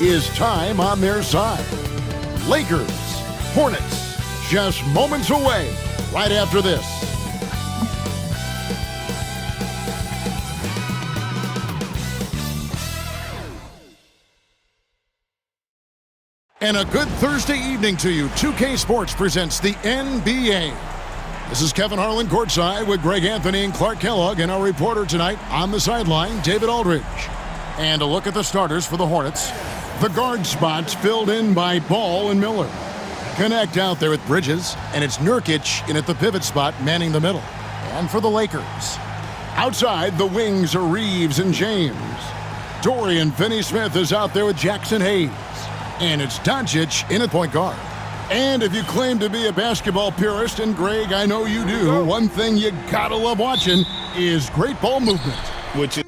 is time on their side. Lakers, Hornets, just moments away right after this. And a good Thursday evening to you. 2K Sports presents the NBA. This is Kevin Harlan courtside with Greg Anthony and Clark Kellogg, and our reporter tonight on the sideline, David Aldridge. And a look at the starters for the Hornets. The guard spots filled in by Ball and Miller. Connect out there with Bridges, and it's Nurkic in at the pivot spot manning the middle. And for the Lakers, outside the wings are Reeves and James. Dorian Finney-Smith is out there with Jackson Hayes. And it's Doncic in at point guard. And if you claim to be a basketball purist, and Greg, I know you do, one thing you gotta love watching is great ball movement. Which is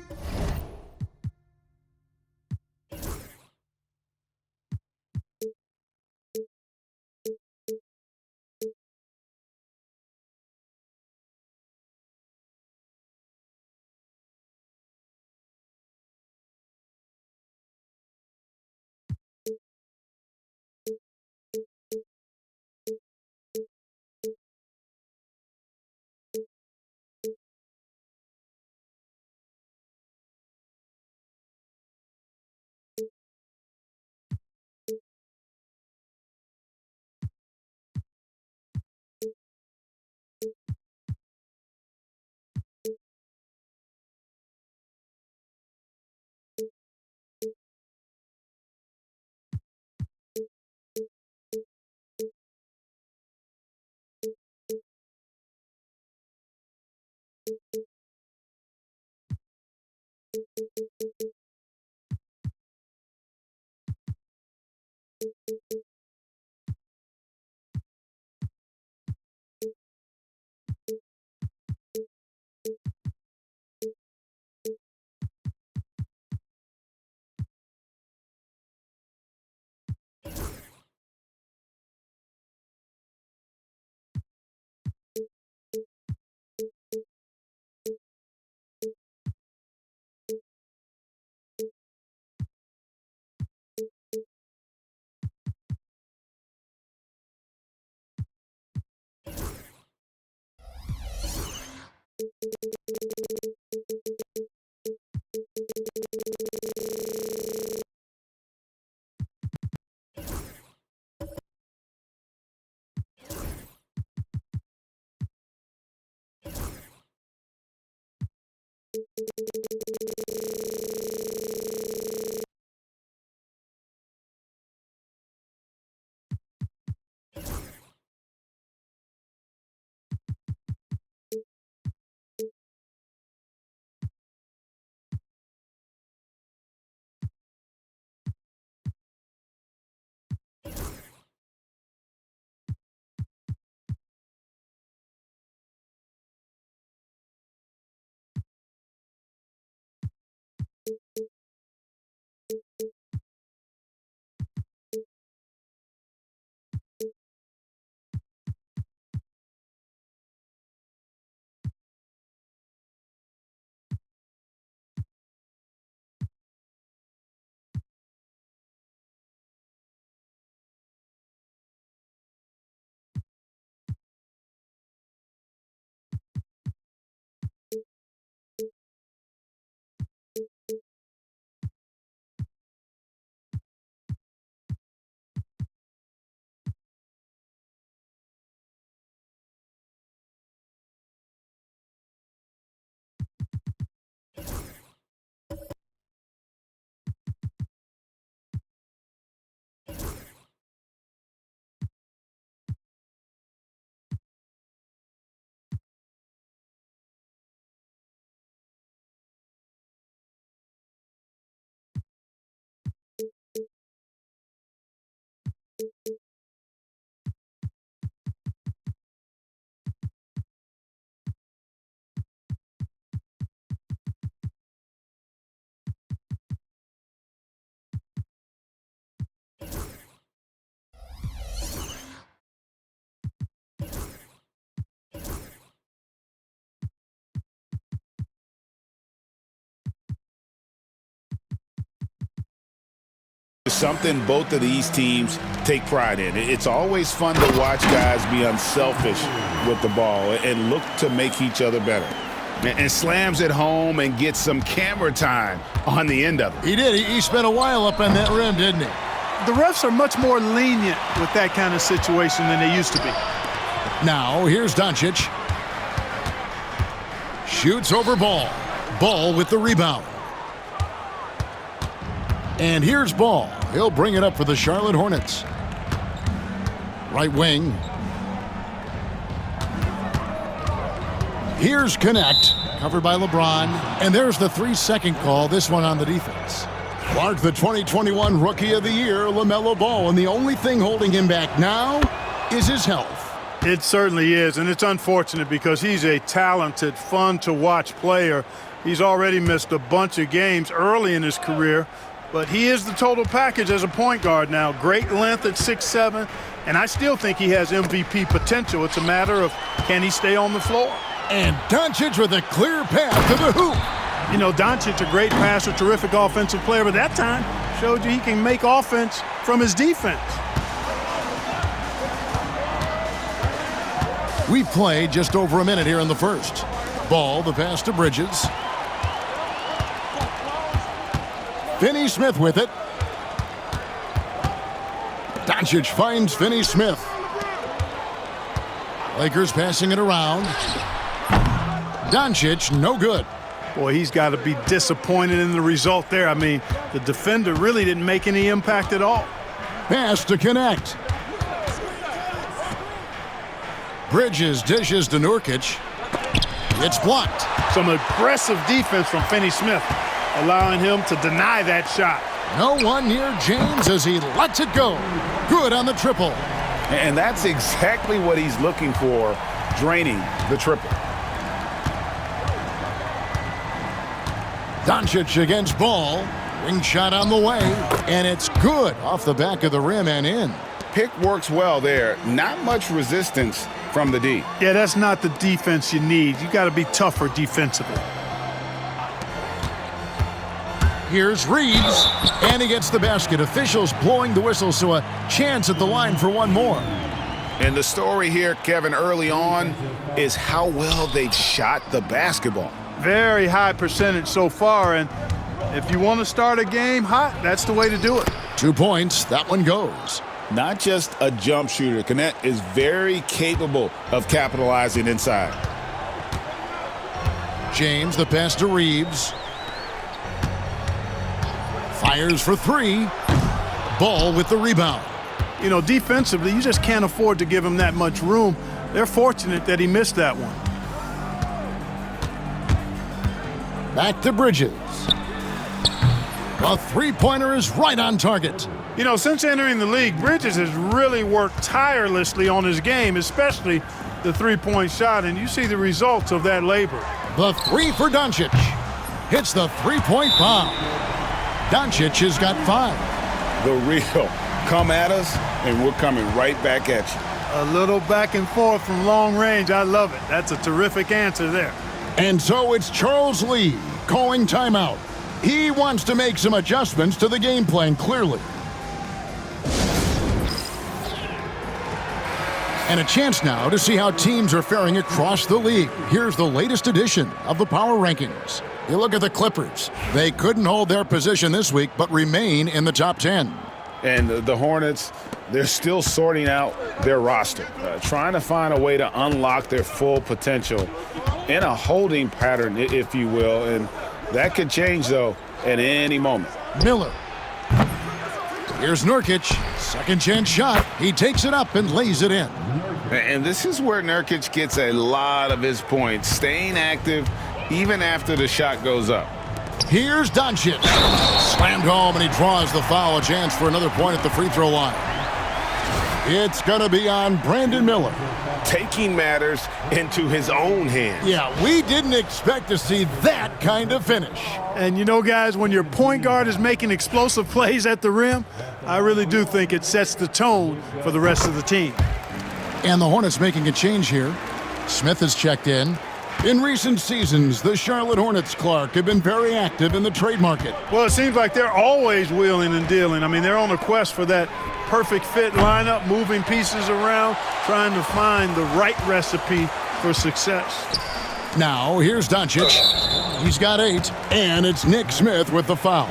something both of these teams take pride in. It's always fun to watch guys be unselfish with the ball and look to make each other better. And slams it home and gets some camera time on the end of it. He did. He spent a while up on that rim, didn't he? The refs are much more lenient with that kind of situation than they used to be. Now, here's Doncic. Shoots over Ball. Ball with the rebound. And here's Ball. He'll bring it up for the Charlotte Hornets. Right wing. Here's Connect, covered by LeBron. And there's the 3-second call, this one on the defense. Clark, the 2021 Rookie of the Year, Lamelo Ball, and the only thing holding him back now is his health. It certainly is, and it's unfortunate because he's a talented, fun-to-watch player. He's already missed a bunch of games early in his career, but he is the total package as a point guard now. Great length at 6'7", and I still think he has MVP potential. It's a matter of can he stay on the floor. And Doncic with a clear path to the hoop. You know, Doncic, a great passer, terrific offensive player, but that time showed you he can make offense from his defense. We've played just over a minute here in the first. Ball, the pass to Bridges. Finney-Smith with it. Doncic finds Finney-Smith. Lakers passing it around. Doncic, no good. Boy, he's got to be disappointed in the result there. I mean, the defender really didn't make any impact at all. Pass to Connect. Bridges dishes to Nurkic. It's blocked. Some aggressive defense from Finney-Smith, allowing him to deny that shot. No one near James as he lets it go. Good on the triple. And that's exactly what he's looking for, draining the triple. Doncic against Ball. Wing shot on the way, and it's good off the back of the rim and in. Pick works well there. Not much resistance from the D. Yeah, that's not the defense you need. You got to be tougher defensively. Here's Reeves, and he gets the basket. Officials blowing the whistle, so a chance at the line for one more. And the story here, Kevin, early on is how well they've shot the basketball. Very high percentage so far, and if you want to start a game hot, that's the way to do it. 2 points, that one goes. Not just a jump shooter. Connect is very capable of capitalizing inside. James, the pass to Reeves. Fires for three. Ball with the rebound. You know, defensively, you just can't afford to give him that much room. They're fortunate that he missed that one. Back to Bridges. A three-pointer is right on target. You know, since entering the league, Bridges has really worked tirelessly on his game, especially the three-point shot, and you see the results of that labor. The three for Doncic. Hits the three-point bomb. Doncic has got 5. The real come at us, and we're coming right back at you. A little back and forth from long range. I love it. That's a terrific answer there. And so it's Charles Lee calling timeout. He wants to make some adjustments to the game plan, clearly. And a chance now to see how teams are faring across the league. Here's the latest edition of the Power Rankings. You look at the Clippers. They couldn't hold their position this week, but remain in the top 10. And the Hornets, they're still sorting out their roster, trying to find a way to unlock their full potential in a holding pattern, if you will. And that could change, though, at any moment. Miller. Here's Nurkic. Second chance shot. He takes it up and lays it in. And this is where Nurkic gets a lot of his points, staying active even after the shot goes up. Here's Doncic. Slammed home, and he draws the foul. A chance for another point at the free throw line. It's going to be on Brandon Miller. Taking matters into his own hands. Yeah, we didn't expect to see that kind of finish. And you know, guys, when your point guard is making explosive plays at the rim, I really do think it sets the tone for the rest of the team. And the Hornets making a change here. Smith is checked in. In recent seasons, the Charlotte Hornets, Clark, have been very active in the trade market. Well, it seems like they're always wheeling and dealing. I mean, they're on a quest for that perfect fit lineup, moving pieces around, trying to find the right recipe for success. Now, here's Doncic. He's got 8, and it's Nick Smith with the foul.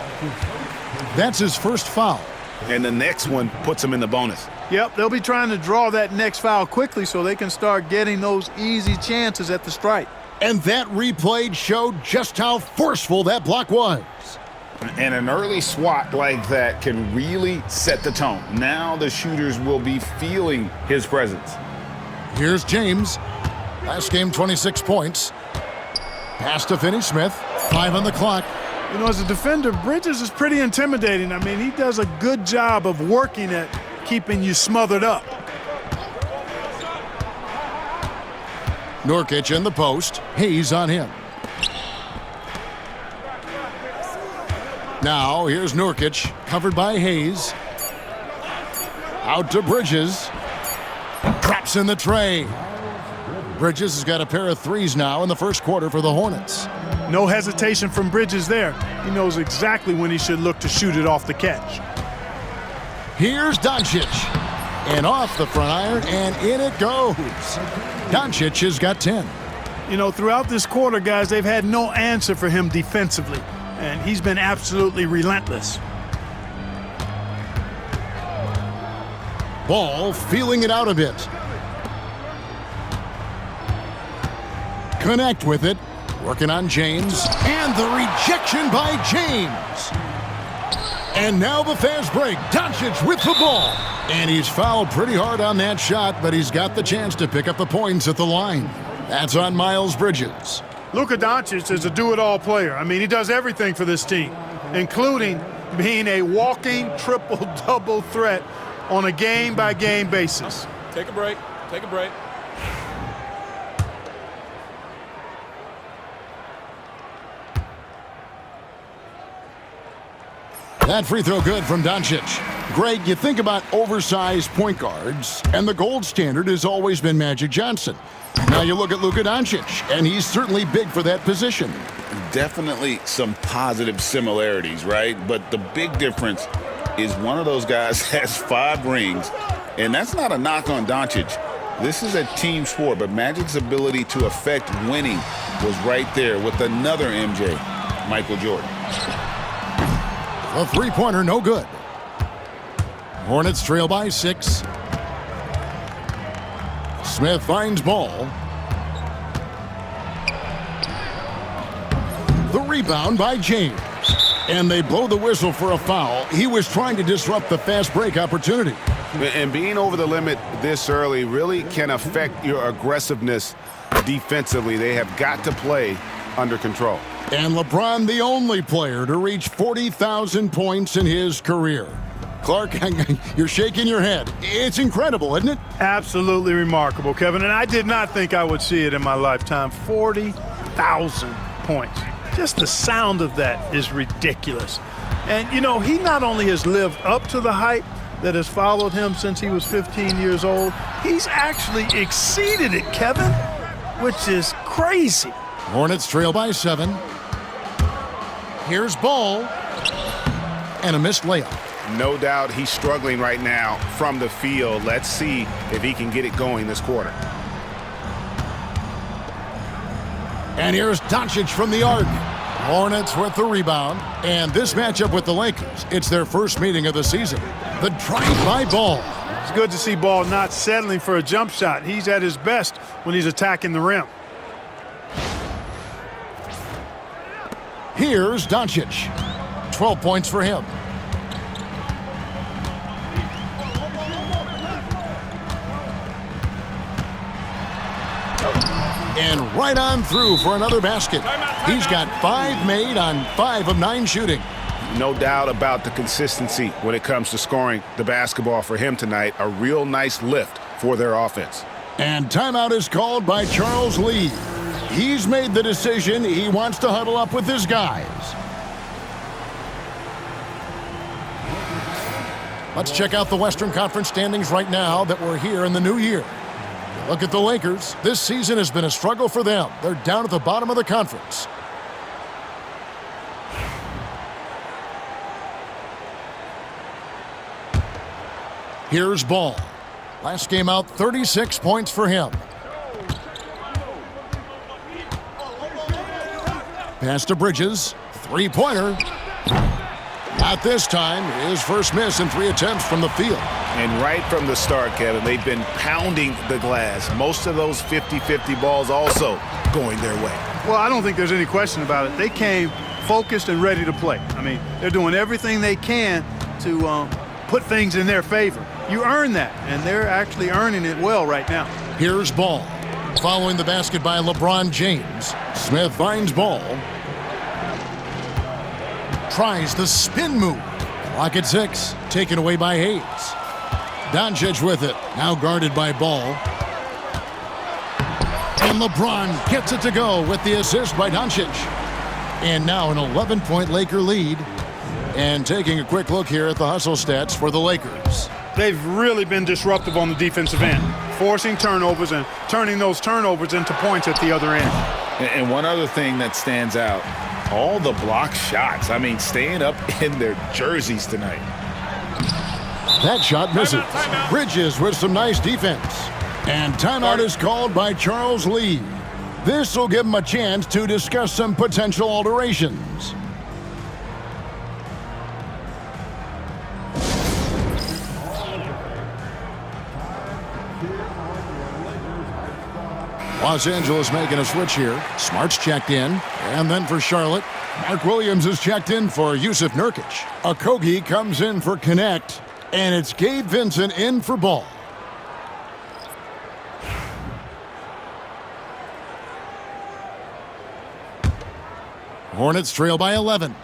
That's his first foul. And the next one puts him in the bonus. Yep, they'll be trying to draw that next foul quickly so they can start getting those easy chances at the stripe. And that replay showed just how forceful that block was. And an early swat like that can really set the tone. Now the shooters will be feeling his presence. Here's James. Last game, 26 points. Pass to Finney-Smith. 5 on the clock. You know, as a defender, Bridges is pretty intimidating. I mean, he does a good job of working at keeping you smothered up. Nurkic in the post. Hayes on him. Now, here's Nurkic, covered by Hayes. Out to Bridges. Drops in the tray. Bridges has got a pair of threes now in the first quarter for the Hornets. No hesitation from Bridges there. He knows exactly when he should look to shoot it off the catch. Here's Doncic. And off the front iron, and in it goes. Doncic has got 10. You know, throughout this quarter, guys, they've had no answer for him defensively, and he's been absolutely relentless. Ball feeling it out a bit. Connect with it. Working on James. And the rejection by James. And now the fast break. Doncic with the ball. And he's fouled pretty hard on that shot, but he's got the chance to pick up the points at the line. That's on Miles Bridges. Luka Doncic is a do-it-all player. I mean, he does everything for this team, including being a walking triple-double threat on a game-by-game basis. Take a break. Take a break. That free throw good from Doncic. Greg, you think about oversized point guards, and the gold standard has always been Magic Johnson. Now you look at Luka Doncic, and he's certainly big for that position. Definitely some positive similarities, right? But the big difference is one of those guys has 5 rings, and that's not a knock on Doncic. This is a team sport, but Magic's ability to affect winning was right there with another MJ, Michael Jordan. A three-pointer, no good. Hornets trail by 6. Smith finds Ball. The rebound by James. And they blow the whistle for a foul. He was trying to disrupt the fast break opportunity. And being over the limit this early really can affect your aggressiveness defensively. They have got to play under control. And LeBron, the only player to reach 40,000 points in his career. Clark, you're shaking your head. It's incredible, isn't it? Absolutely remarkable, Kevin. And I did not think I would see it in my lifetime. 40,000 points. Just the sound of that is ridiculous. And, you know, he not only has lived up to the hype that has followed him since he was 15 years old, he's actually exceeded it, Kevin, which is crazy. Hornets trail by 7. Here's Ball. And a missed layup. No doubt he's struggling right now from the field. Let's see if he can get it going this quarter. And here's Doncic from the arc. Hornets with the rebound. And this matchup with the Lakers, it's their first meeting of the season. The drive by Ball. It's good to see Ball not settling for a jump shot. He's at his best when he's attacking the rim. Here's Doncic. 12 points for him. And right on through for another basket. He's got 5 made on 5 of 9 shooting. No doubt about the consistency when it comes to scoring the basketball for him tonight. A real nice lift for their offense. And timeout is called by Charles Lee. He's made the decision. He wants to huddle up with his guys. Let's check out the Western Conference standings right now that we're here in the new year. Look at the Lakers. This season has been a struggle for them. They're down at the bottom of the conference. Here's Ball. Last game out, 36 points for him. Pass to Bridges. Three-pointer. Not this time. His first miss in 3 attempts from the field. And right from the start, Kevin, they've been pounding the glass. Most of those 50-50 balls also going their way. Well, I don't think there's any question about it. They came focused and ready to play. I mean, they're doing everything they can to put things in their favor. You earn that, and they're actually earning it well right now. Here's Ball. Following the basket by LeBron James. Smith finds Ball. Tries the spin move. Clock at 6. Taken away by Hayes. Doncic with it. Now guarded by Ball. And LeBron gets it to go with the assist by Doncic. And now an 11-point Laker lead. And taking a quick look here at the hustle stats for the Lakers. They've really been disruptive on the defensive end, forcing turnovers and turning those turnovers into points at the other end. And one other thing that stands out, all the block shots. I mean, staying up in their jerseys tonight. That shot misses. Bridges with some nice defense. And timeout is called by Charles Lee. This will give him a chance to discuss some potential alterations. Los Angeles making a switch here. Smart's checked in. And then for Charlotte, Mark Williams is checked in for Yusuf Nurkic. Okogie comes in for Connect. And it's Gabe Vincent in for Ball. Hornets trail by 11.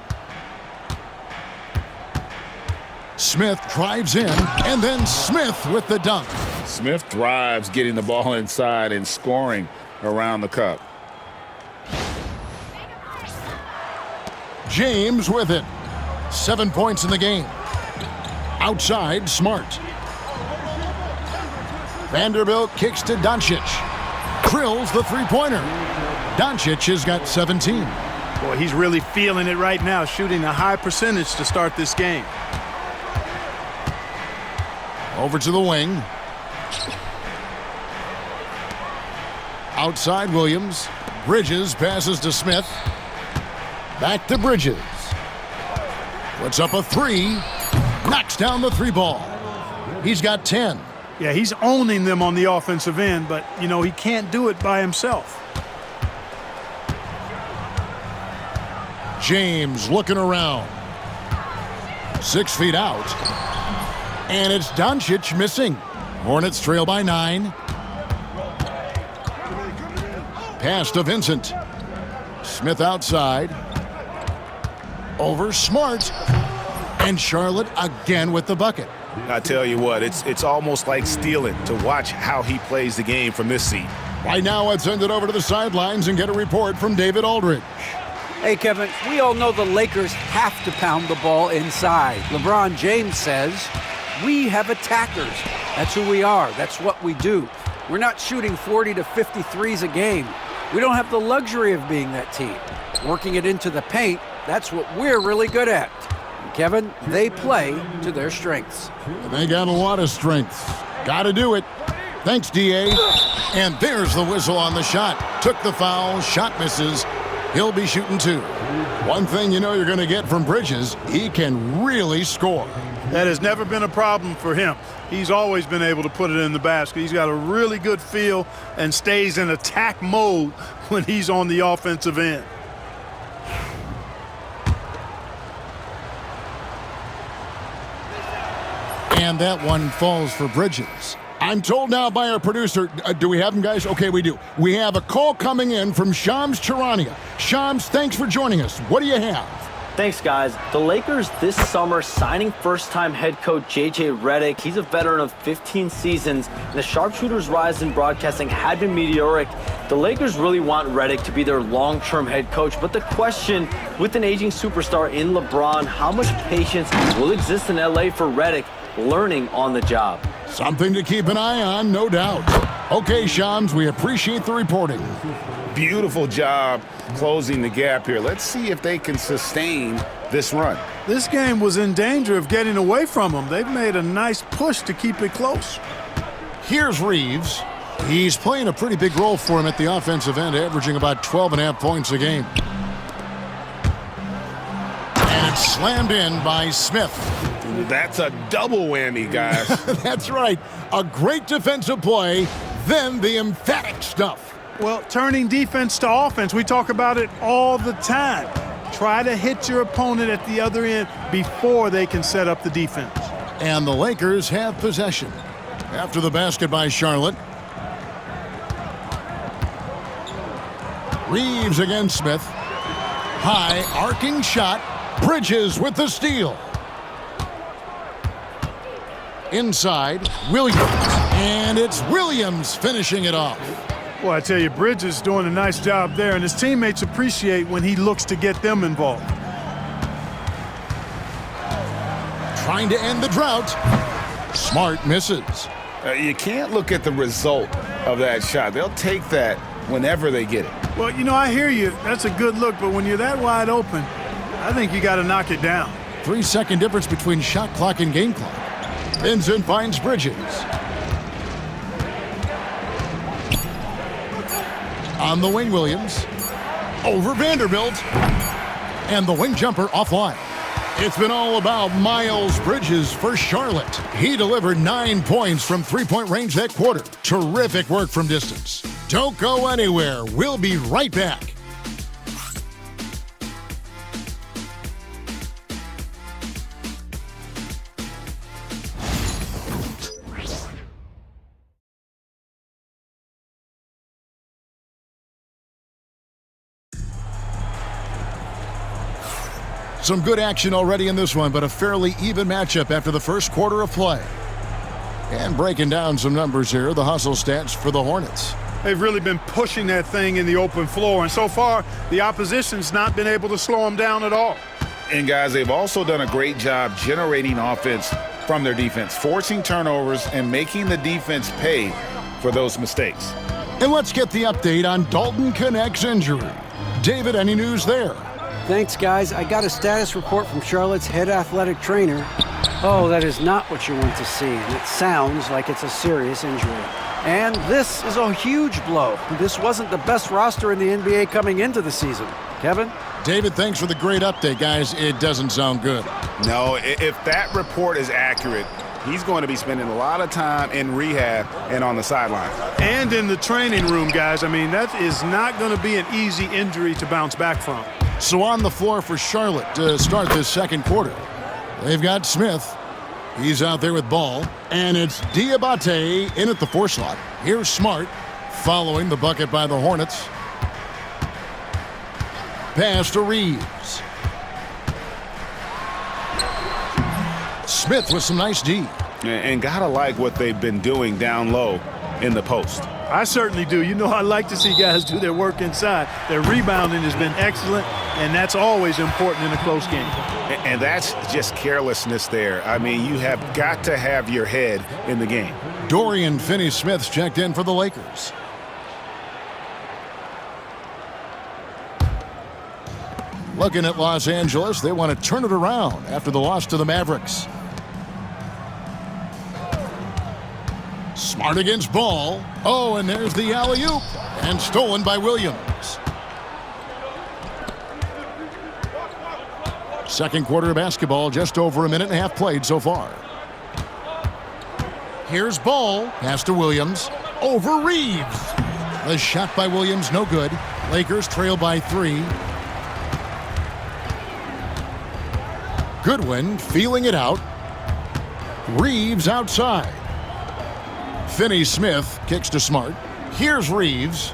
Smith drives in, and then Smith with the dunk. Smith thrives getting the ball inside and scoring around the cup. James with it. 7 points in the game. Outside, Smart. Vanderbilt kicks to Doncic. Drills the three-pointer. Doncic has got 17. Boy, he's really feeling it right now, shooting a high percentage to start this game. Over to the wing. Outside Williams. Bridges passes to Smith. Back to Bridges. Puts up a three. Knocks down the three ball. He's got 10. Yeah, he's owning them on the offensive end, but, you know, he can't do it by himself. James looking around. 6 feet out. And it's Doncic missing. Hornets trail by 9. Pass to Vincent. Smith outside. Over Smart. And Charlotte again with the bucket. I tell you what, it's almost like stealing to watch how he plays the game from this seat. Right now, let's send it over to the sidelines and get a report from David Aldridge. Hey, Kevin, we all know the Lakers have to pound the ball inside. LeBron James says, we have attackers. That's who we are. That's what we do. We're not shooting 40 to 50 threes a game. We don't have the luxury of being that team. Working it into the paint, that's what we're really good at. And Kevin, they play to their strengths. They got a lot of strengths. Got to do it. Thanks, D.A. And there's the whistle on the shot. Took the foul, shot misses. He'll be shooting 2. One thing you know you're going to get from Bridges, he can really score. That has never been a problem for him. He's always been able to put it in the basket. He's got a really good feel and stays in attack mode when he's on the offensive end. And that one falls for Bridges. I'm told now by our producer, do we have him, guys? Okay, we do. We have a call coming in from Shams Charania. Shams, thanks for joining us. What do you have? Thanks, guys. The Lakers this summer signing first-time head coach J.J. Redick. He's a veteran of 15 seasons, and the sharpshooter's rise in broadcasting had been meteoric. The Lakers really want Redick to be their long-term head coach, but the question, with an aging superstar in LeBron, how much patience will exist in L.A. for Redick learning on the job? Something to keep an eye on, no doubt. Okay, Shams, we appreciate the reporting. Beautiful job closing the gap here. Let's see if they can sustain this run. This game was in danger of getting away from them. They've made a nice push to keep it close. Here's Reeves. He's playing a pretty big role for him at the offensive end, averaging about 12.5 points a game. And it's slammed in by Smith. That's a double whammy, guys. That's right. A great defensive play, then the emphatic stuff. Well, turning defense to offense, we talk about it all the time. Try to hit your opponent at the other end before they can set up the defense. And the Lakers have possession. After the basket by Charlotte. Reeves against Smith. High arcing shot. Bridges with the steal. Inside, Williams. And it's Williams finishing it off. Well, I tell you, Bridges is doing a nice job there, and his teammates appreciate when he looks to get them involved. Trying to end the drought. Smart misses. You can't look at the result of that shot. They'll take that whenever they get it. Well, you know, I hear you. That's a good look, but when you're that wide open, I think you got to knock it down. 3-second difference between shot clock and game clock. Vincent finds Bridges. On the wing, Williams. Over Vanderbilt. And the wing jumper offline. It's been all about Miles Bridges for Charlotte. He delivered 9 points from three-point range that quarter. Terrific work from distance. Don't go anywhere. We'll be right back. Some good action already in this one, but a fairly even matchup after the first quarter of play. And breaking down some numbers here, the hustle stats for the Hornets. They've really been pushing that thing in the open floor, and so far, the opposition's not been able to slow them down at all. And guys, they've also done a great job generating offense from their defense, forcing turnovers and making the defense pay for those mistakes. And let's get the update on Dalton Connect's injury. David, any news there? Thanks, guys. I got a status report from Charlotte's head athletic trainer. Oh, that is not what you want to see, and it sounds like it's a serious injury. And this is a huge blow. This wasn't the best roster in the NBA coming into the season. Kevin? David, thanks for the great update, guys. It doesn't sound good. No, if that report is accurate, he's going to be spending a lot of time in rehab and on the sideline. And in the training room, guys. I mean, that is not going to be an easy injury to bounce back from. So on the floor for Charlotte to start this second quarter, they've got Smith. He's out there with Ball. And it's Diabate in at the 4 slot. Here's Smart following the bucket by the Hornets. Pass to Reeves. Smith with some nice D. And gotta like what they've been doing down low in the post. I certainly do. You know, I like to see guys do their work inside. Their rebounding has been excellent, and that's always important in a close game. And that's just carelessness there. I mean, you have got to have your head in the game. Dorian Finney-Smith's checked in for the Lakers. Looking at Los Angeles, they want to turn it around after the loss to the Mavericks. Smart against Ball. Oh, and there's the alley-oop. And stolen by Williams. Second quarter of basketball, just over a minute and a half played so far. Here's Ball. Pass to Williams. Over Reeves. The shot by Williams, no good. Lakers trail by 3. Goodwin feeling it out. Reeves outside. Finney-Smith kicks to Smart. Here's Reeves.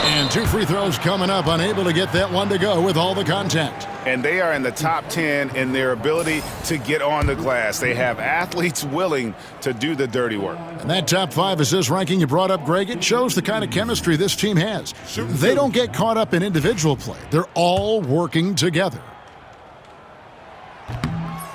And 2 free throws coming up, unable to get that one to go with all the contact. And they are in the top 10 in their ability to get on the glass. They have athletes willing to do the dirty work. And that top 5 assist ranking you brought up, Greg, it shows the kind of chemistry this team has. They don't get caught up in individual play. They're all working together.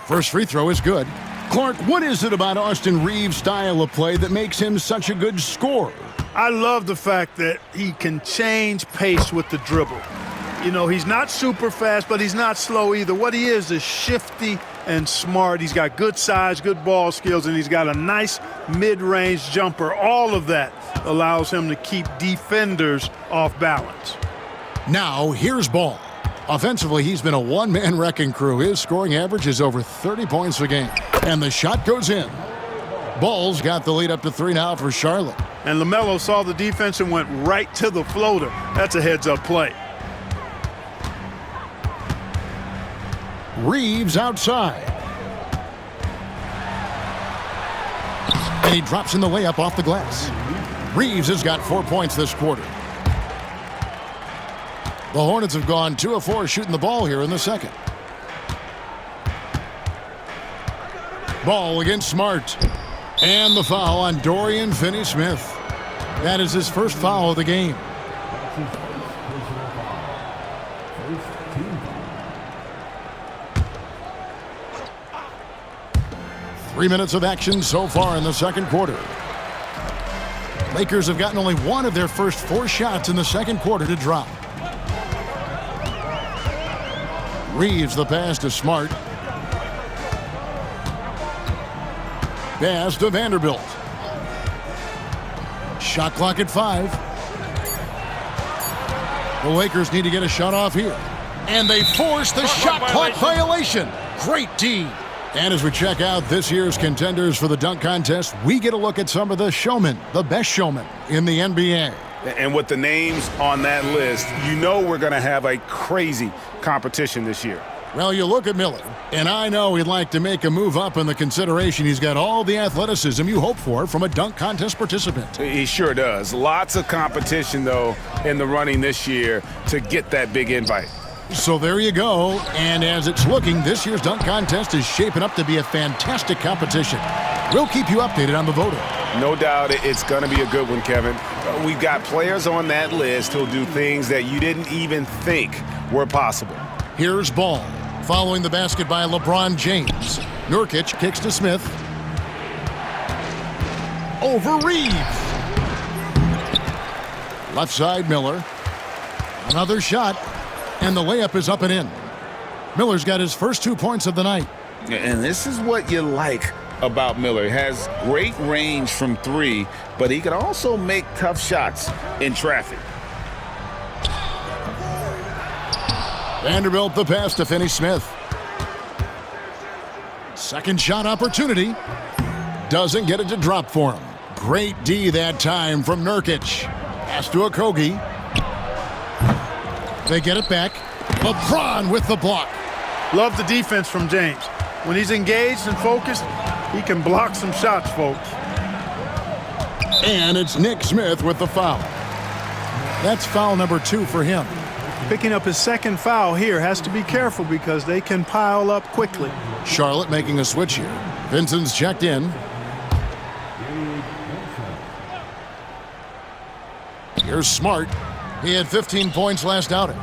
First free throw is good. Clark, what is it about Austin Reeves' style of play that makes him such a good scorer? I love the fact that he can change pace with the dribble. You know, he's not super fast, but he's not slow either. What he is shifty and smart. He's got good size, good ball skills, and he's got a nice mid-range jumper. All of that allows him to keep defenders off balance. Now, here's Ball. Offensively, he's been a one-man wrecking crew. His scoring average is over 30 points a game. And the shot goes in. Ball's got the lead up to 3 now for Charlotte. And Lamelo saw the defense and went right to the floater. That's a heads-up play. Reeves outside. And he drops in the layup off the glass. Reeves has got 4 points this quarter. The Hornets have gone 2 of 4 shooting the ball here in the second. Ball against Smart. And the foul on Dorian Finney-Smith. That is his first foul of the game. Three minutes of action so far in the second quarter. Lakers have gotten only one of their first 4 shots in the second quarter to drop. Reeves the pass to Smart. Pass to Vanderbilt. Shot clock at 5. The Lakers need to get a shot off here. And they force the shot clock violation. Great D. And as we check out this year's contenders for the dunk contest, we get a look at some of the showmen, the best showmen in the NBA. And with the names on that list, you know we're going to have a crazy competition this year. Well, you look at Miller, and I know he'd like to make a move up in the consideration. He's got all the athleticism you hope for from a dunk contest participant. He sure does. Lots of competition, though, in the running this year to get that big invite. So there you go. And as it's looking, this year's dunk contest is shaping up to be a fantastic competition. We'll keep you updated on the voting. No doubt it's going to be a good one, Kevin. We've got players on that list who'll do things that you didn't even think were possible. Here's Ball. Following the basket by LeBron James. Nurkic kicks to Smith. Over Reeves. Left side, Miller. Another shot. And the layup is up and in. Miller's got his first 2 points of the night. And this is what you like about Miller. He has great range from 3, but he can also make tough shots in traffic. Vanderbilt the pass to Finney-Smith. Second shot opportunity. Doesn't get it to drop for him. Great D that time from Nurkic. Pass to Okogie. They get it back. LeBron with the block. Love the defense from James. When he's engaged and focused, he can block some shots, folks. And it's Nick Smith with the foul. That's foul number 2 for him. Picking up his second foul here. Has to be careful because they can pile up quickly. Charlotte making a switch here. Vincent's checked in. Here's Smart. He had 15 points last outing.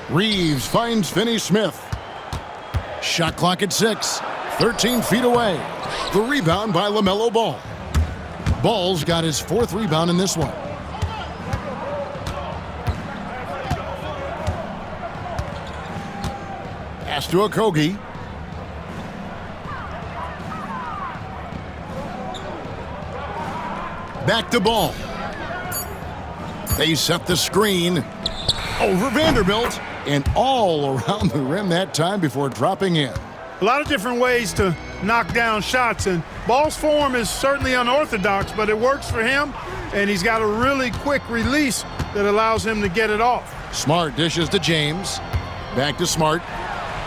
Reeves finds Finney-Smith. Shot clock at 6. 13 feet away. The rebound by Lamelo Ball. Ball's got his 4th rebound in this one. Pass to Okogie. Back to Ball. They set the screen over Vanderbilt and all around the rim that time before dropping in. A lot of different ways to knock down shots, and Ball's form is certainly unorthodox, but it works for him, and he's got a really quick release that allows him to get it off. Smart dishes to James. Back to Smart.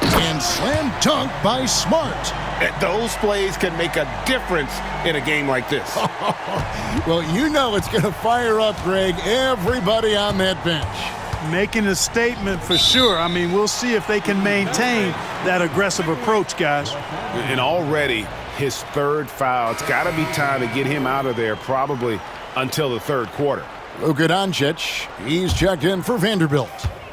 And slam dunk by Smart. Those plays can make a difference in a game like this. Well, you know it's going to fire up, Greg, everybody on that bench. Making a statement for sure. I mean, we'll see if they can maintain that aggressive approach, guys. And already his 3rd foul. It's got to be time to get him out of there probably until the 3rd quarter. Luka Doncic, he's checked in for Vanderbilt.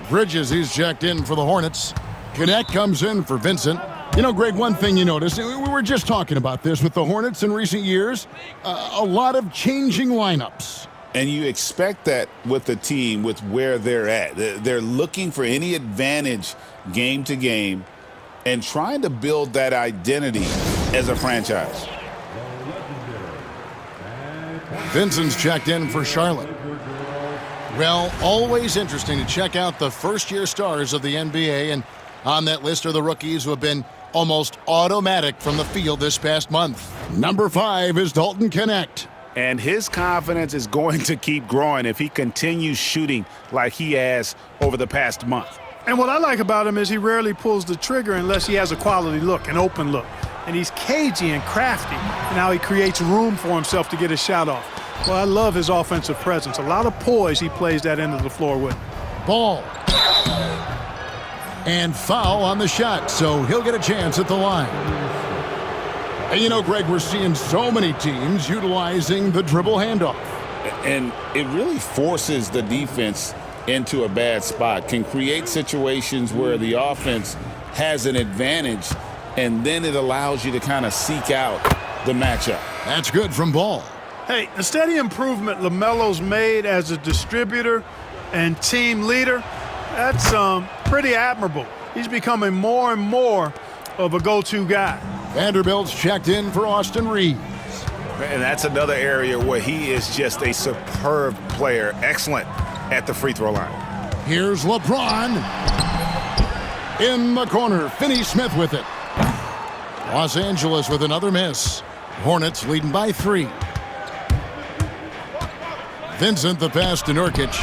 Bridges, he's checked in for the Hornets. Cadet comes in for Vincent. You know, Greg, one thing you notice, we were just talking about this with the Hornets in recent years, a lot of changing lineups. And you expect that with the team, with where they're at. They're looking for any advantage game to game and trying to build that identity as a franchise. Vincent's checked in for Charlotte. Well, always interesting to check out the first-year stars of the NBA, and on that list are the rookies who have been almost automatic from the field this past month. Number 5 is Dalton Knecht. And his confidence is going to keep growing if he continues shooting like he has over the past month. And what I like about him is he rarely pulls the trigger unless he has a quality look, an open look. And he's cagey and crafty, and how he creates room for himself to get his shot off. Well, I love his offensive presence. A lot of poise he plays that end of the floor with. Ball. And foul on the shot, so he'll get a chance at the line. And you know, Greg, we're seeing so many teams utilizing the dribble handoff. And it really forces the defense into a bad spot, can create situations where the offense has an advantage, and then it allows you to kind of seek out the matchup. That's good from Ball. Hey, the steady improvement LaMelo's made as a distributor and team leader, that's pretty admirable. He's becoming more and more of a go-to guy. Vanderbilt's checked in for Austin Reeves. And that's another area where he is just a superb player, excellent at the free throw line. Here's LeBron. In the corner, Finney-Smith with it. Los Angeles with another miss. Hornets leading by 3. Vincent the pass to Nurkic.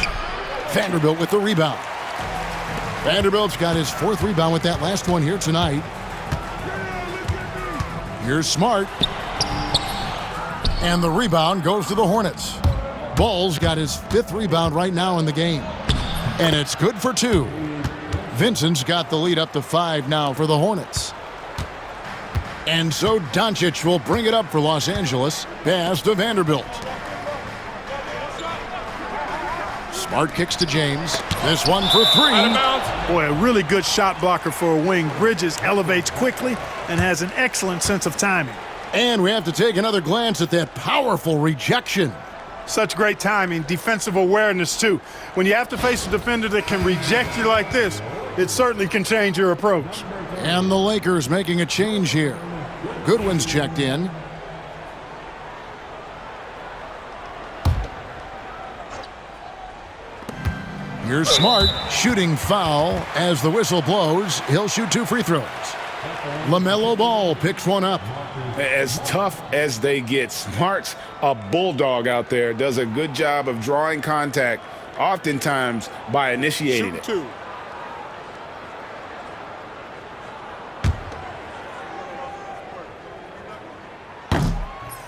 Vanderbilt with the rebound. Vanderbilt's got his 4th rebound with that last one here tonight. Here's Smart. And the rebound goes to the Hornets. Ball's got his 5th rebound right now in the game. And it's good for 2. Vincent's got the lead up to 5 now for the Hornets. And so Doncic will bring it up for Los Angeles. Pass to Vanderbilt. Smart kicks to James. This one for 3. Boy, a really good shot blocker for a wing. Bridges elevates quickly and has an excellent sense of timing. And we have to take another glance at that powerful rejection. Such great timing, defensive awareness too. When you have to face a defender that can reject you like this, it certainly can change your approach. And the Lakers making a change here. Goodwin's checked in. Here's Smart, shooting foul. As the whistle blows, he'll shoot 2 free throws. Lamelo Ball picks one up. As tough as they get, Smart's a bulldog out there, does a good job of drawing contact, oftentimes by initiating it.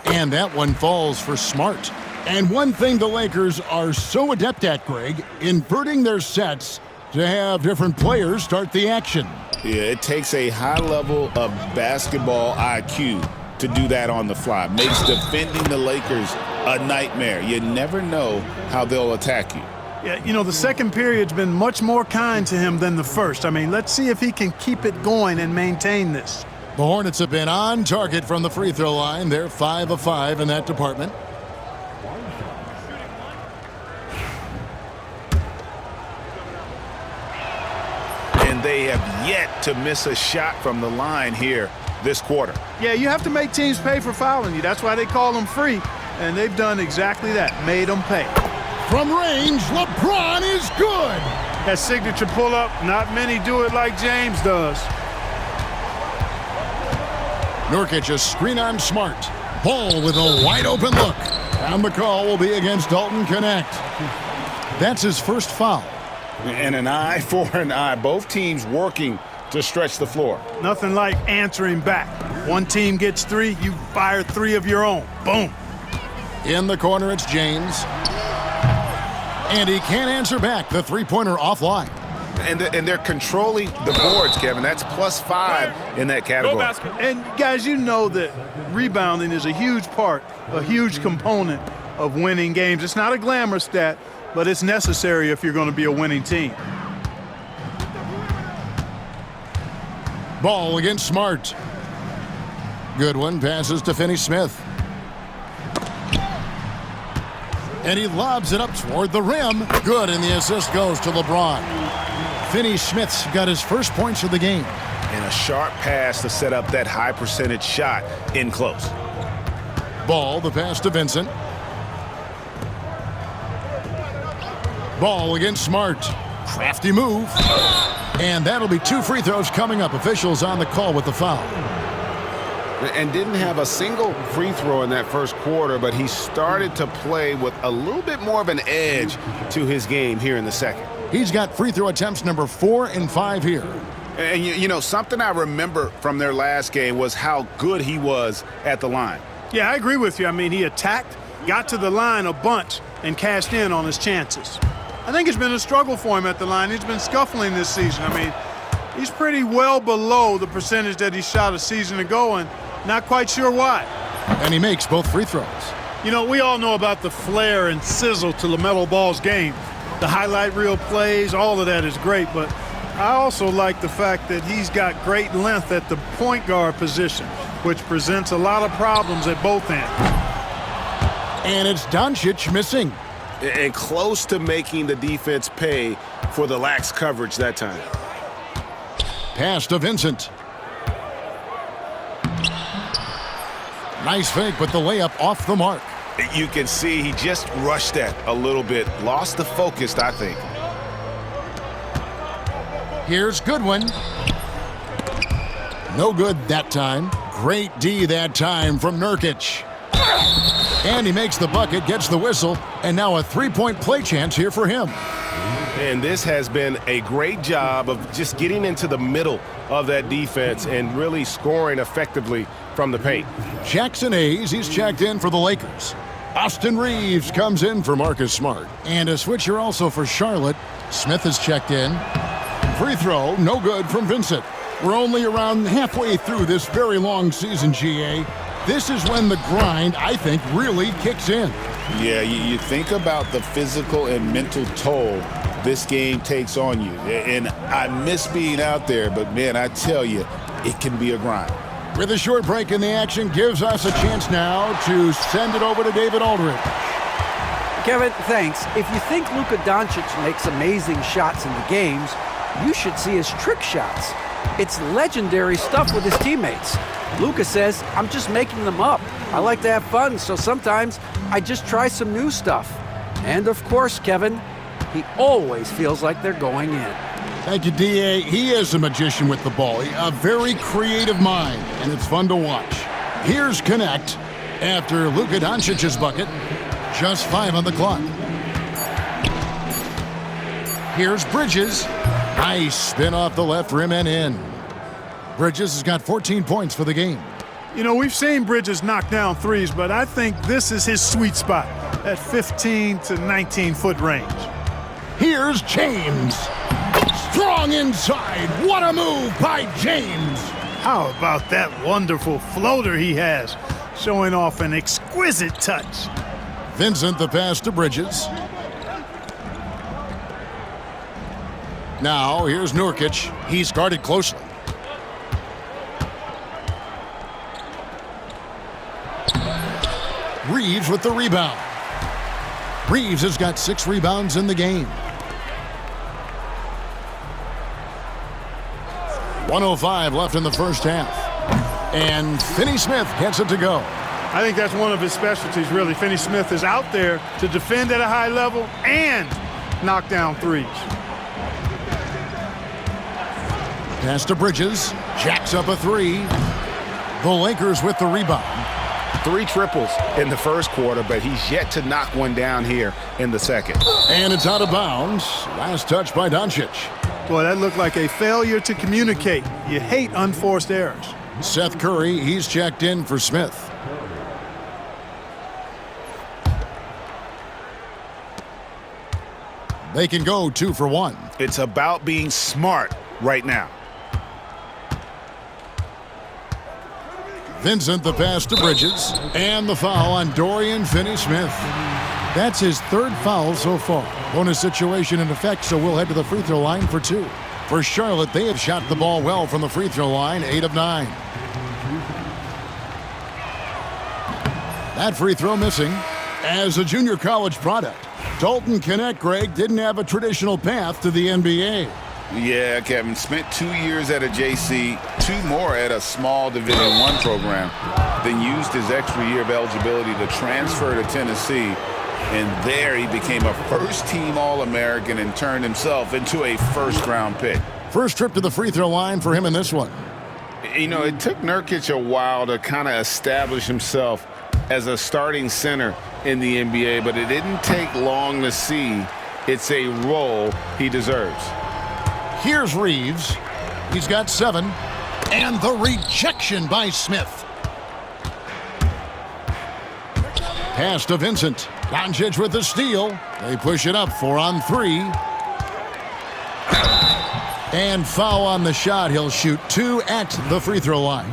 And that one falls for Smart. And one thing the Lakers are so adept at, Greg, inverting their sets to have different players start the action. Yeah, it takes a high level of basketball IQ to do that on the fly. Makes defending the Lakers a nightmare. You never know how they'll attack you. Yeah, you know, the second period's been much more kind to him than the first. I mean, let's see if he can keep it going and maintain this. The Hornets have been on target from the free throw line. They're 5 of 5 in that department. They have yet to miss a shot from the line here this quarter. Yeah, you have to make teams pay for fouling you. That's why they call them free. And they've done exactly that, made them pay. From range, LeBron is good. That signature pull-up, not many do it like James does. Nurkic a screen on Smart. Ball with a wide open look. And the call will be against Dalton Knecht. That's his first foul. And an eye for an eye. Both teams working to stretch the floor. Nothing like answering back. One team gets 3, you fire 3 of your own. Boom. In the corner, it's James. And he can't answer back. The three-pointer offline. And they're controlling the boards, Kevin. That's +5 in that category. And, guys, you know that rebounding is a huge part, a huge component of winning games. It's not a glamour stat, but it's necessary if you're going to be a winning team. Ball against Smart. Good one. Passes to Finney Smith. And he lobs it up toward the rim. Good, and the assist goes to LeBron. Finney Smith's got his first points of the game. And a sharp pass to set up that high percentage shot in close. Ball, the pass to Vincent. Ball against Smart. Crafty move. And that'll be 2 free throws coming up. Officials on the call with the foul. And didn't have a single free throw in that first quarter, but he started to play with a little bit more of an edge to his game here in the second. He's got free throw attempts number 4 and 5 here. And, you know, something I remember from their last game was how good he was at the line. Yeah, I agree with you. I mean, he attacked, got to the line a bunch, and cashed in on his chances. I think it's been a struggle for him at the line. He's been scuffling this season. I mean, he's pretty well below the percentage that he shot a season ago, and not quite sure why. And he makes both free throws. You know, we all know about the flair and sizzle to Lamelo Ball's game. The highlight reel plays, all of that is great, but I also like the fact that he's got great length at the point guard position, which presents a lot of problems at both ends. And it's Doncic missing. And close to making the defense pay for the lax coverage that time. Pass to Vincent. Nice fake, but the layup off the mark. You can see he just rushed that a little bit. Lost the focus, I think. Here's Goodwin. No good that time. Great D that time from Nurkic. And he makes the bucket, gets the whistle, and now a 3-point play chance here for him. And this has been a great job of just getting into the middle of that defense and really scoring effectively from the paint. Jackson Hayes, he's checked in for the Lakers. Austin Reeves comes in for Marcus Smart. And a switcher also for Charlotte. Smith is checked in. Free throw, no good from Vincent. We're only around halfway through this very long season, GA. This is when the grind, I think, really kicks in. Yeah, you think about the physical and mental toll this game takes on you. And I miss being out there, but, man, I tell you, it can be a grind. With a short break in the action, gives us a chance now to send it over to David Aldridge. Kevin, thanks. If you think Luka Doncic makes amazing shots in the games, you should see his trick shots. It's legendary stuff with his teammates. Luka says, I'm just making them up. I like to have fun, so sometimes I just try some new stuff. And of course, Kevin, he always feels like they're going in. Thank you, D.A. He is a magician with the ball. A very creative mind, and it's fun to watch. Here's Connect after Luka Doncic's bucket. Just 5 on the clock. Here's Bridges. Nice spin off the left rim and in. Bridges has got 14 points for the game. You know, we've seen Bridges knock down threes, but I think this is his sweet spot at 15 to 19-foot range. Here's James. Strong inside. What a move by James. How about that wonderful floater he has, showing off an exquisite touch. Vincent, the pass to Bridges. Now, here's Nurkic. He's guarded closely. Reeves with the rebound. Reeves has got 6 rebounds in the game. 1:05 left in the first half. And Finney Smith gets it to go. I think that's one of his specialties, really. Finney Smith is out there to defend at a high level and knock down threes. Pass to Bridges. Jacks up a 3. The Lakers with the rebound. 3 triples in the first quarter, but he's yet to knock one down here in the second. And it's out of bounds. Last touch by Doncic. Boy, that looked like a failure to communicate. You hate unforced errors. Seth Curry, he's checked in for Smith. They can go 2 for 1. It's about being smart right now. Vincent, the pass to Bridges. And the foul on Dorian Finney-Smith. That's his 3rd foul so far. Bonus situation in effect, so we'll head to the free throw line for 2. For Charlotte, they have shot the ball well from the free throw line, 8 of 9. That free throw missing. As a junior college product, Dalton Knecht, Greg, didn't have a traditional path to the NBA. Yeah, Kevin, spent 2 years at a JC, 2 more at a small Division I program, then used his extra year of eligibility to transfer to Tennessee. And there he became a first-team All-American and turned himself into a first-round pick. First trip to the free throw line for him in this one. You know, it took Nurkic a while to kind of establish himself as a starting center in the NBA, but it didn't take long to see it's a role he deserves. Here's Reeves. He's got 7. And the rejection by Smith. Pass to Vincent. Doncic with the steal. They push it up 4 on 3. And foul on the shot. He'll shoot 2 at the free throw line.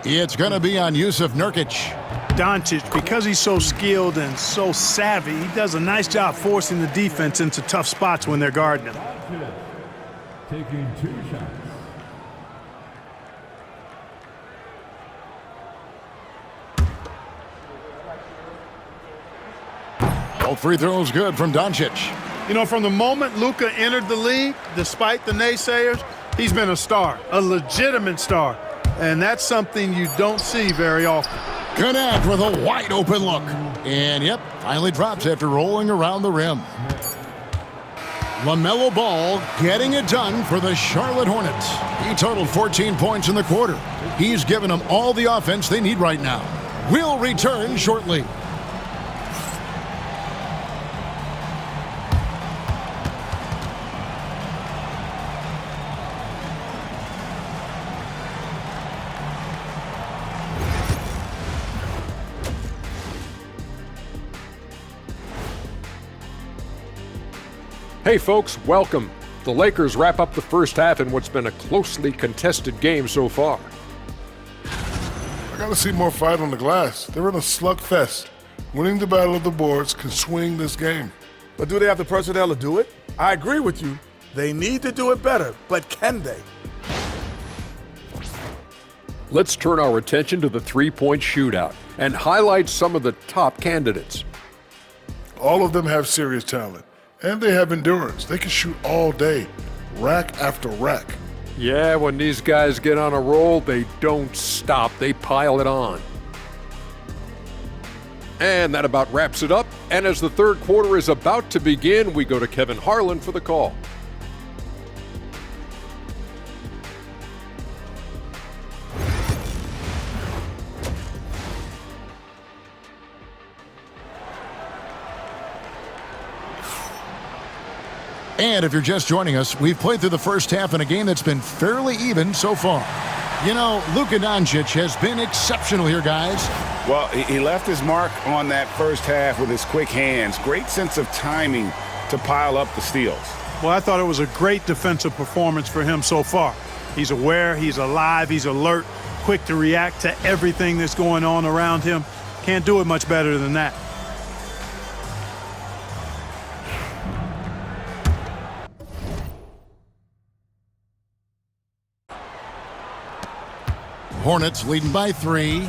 It's going to be on Jusuf Nurkic. Doncic, because he's so skilled and so savvy, he does a nice job forcing the defense into tough spots when they're guarding him. Taking 2 shots. All free throws good from Doncic. You know, from the moment Luka entered the league, despite the naysayers, he's been a star, a legitimate star. And that's something you don't see very often. Knecht with a wide open look. And yep, finally drops after rolling around the rim. Lamelo Ball getting it done for the Charlotte Hornets. He totaled 14 points in the quarter. He's given them all the offense they need right now. We'll return shortly. Hey folks, welcome. The Lakers wrap up the first half in what's been a closely contested game so far. I gotta see more fight on the glass. They're in a slugfest. Winning the battle of the boards can swing this game. But do they have the personnel to do it? I agree with you. They need to do it better, but can they? Let's turn our attention to the three-point shootout and highlight some of the top candidates. All of them have serious talent. And they have endurance. They can shoot all day, rack after rack. Yeah, when these guys get on a roll, they don't stop. They pile it on. And that about wraps it up. And as the third quarter is about to begin, we go to Kevin Harlan for the call. And if you're just joining us, we've played through the first half in a game that's been fairly even so far. You know, Luka Doncic has been exceptional here, guys. Well, he left his mark on that first half with his quick hands. Great sense of timing to pile up the steals. Well, I thought it was a great defensive performance for him so far. He's aware, he's alive, he's alert, quick to react to everything that's going on around him. Can't do it much better than that. Hornets leading by 3.